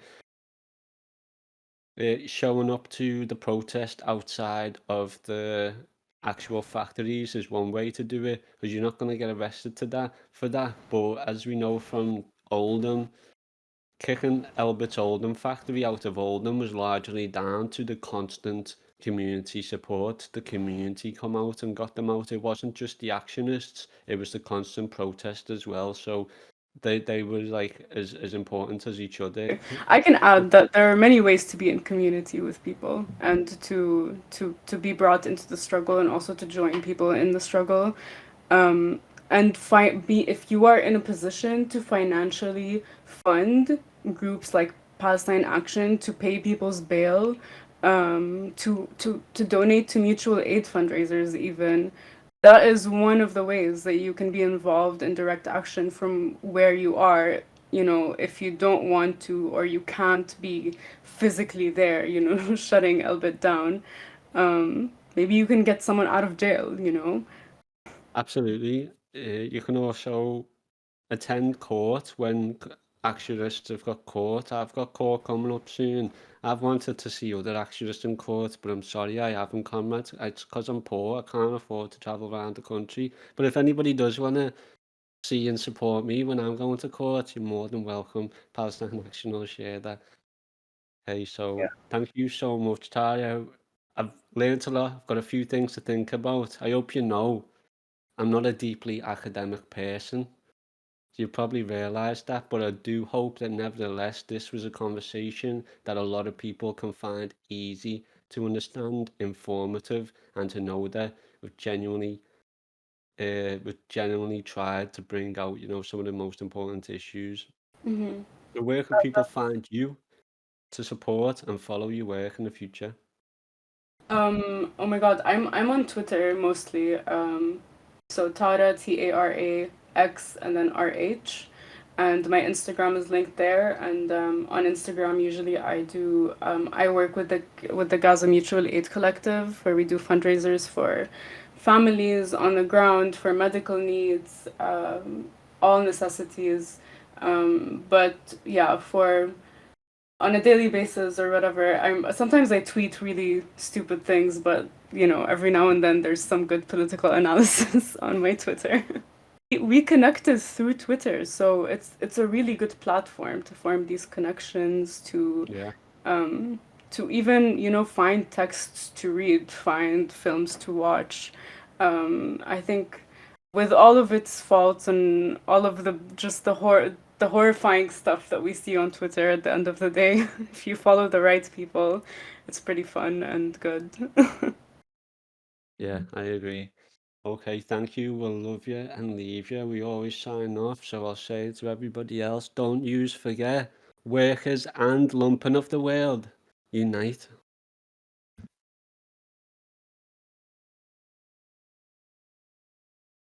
Showing up to the protest outside of the actual factories is one way to do it, because you're not going to get arrested for that. But as we know from Oldham, kicking Elbert's Oldham factory out of Oldham was largely down to the constant community support. The community come out and got them out. It wasn't just the actionists, it was the constant protest as well. So they were like as important as each other.
I can add that there are many ways to be in community with people and to be brought into the struggle and also to join people in the struggle. And be if you are in a position to financially fund groups like Palestine Action to pay people's bail, to donate to mutual aid fundraisers even, that is one of the ways that you can be involved in direct action from where you are. You know, if you don't want to or you can't be physically there, you know, shutting Elbit down, maybe you can get someone out of jail, you know.
Absolutely. You can also attend court when actualists have got court. I've got court coming up soon. I've wanted to see other actualists in court, but I'm sorry I haven't, Comrade. It's because I'm poor. I can't afford to travel around the country. But if anybody does want to see and support me when I'm going to court, you're more than welcome. Palestine Action will share that. Okay,
Yeah.
so thank you so much, Tara. I've learned a lot. I've got a few things to think about. I hope you know I'm not a deeply academic person. You probably realised that, but I do hope that nevertheless this was a conversation that a lot of people can find easy to understand, informative, and to know that we've genuinely tried to bring out, some of the most important issues.
Mm-hmm.
So where can people find you to support and follow your work in the future?
Oh my God, I'm on Twitter mostly. So Tara, Tara, and then RH, and my Instagram is linked there. And on Instagram, usually I work with the Gaza Mutual Aid Collective, where we do fundraisers for families on the ground for medical needs, all necessities. But yeah, for on a daily basis or whatever. Sometimes I tweet really stupid things, but you know, every now and then there's some good political analysis on my Twitter. We connected through Twitter, so it's a really good platform to form these connections,
Yeah,
um, to even, you know, find texts to read, find films to watch. I think with all of its faults and all of the horrifying stuff that we see on Twitter at the end of the day, if you follow the right people, it's pretty fun and good.
yeah, I agree. Okay, thank you. We'll love you and leave you. We always sign off, so I'll say to everybody else, don't use forget, workers and lumpen of the world, unite.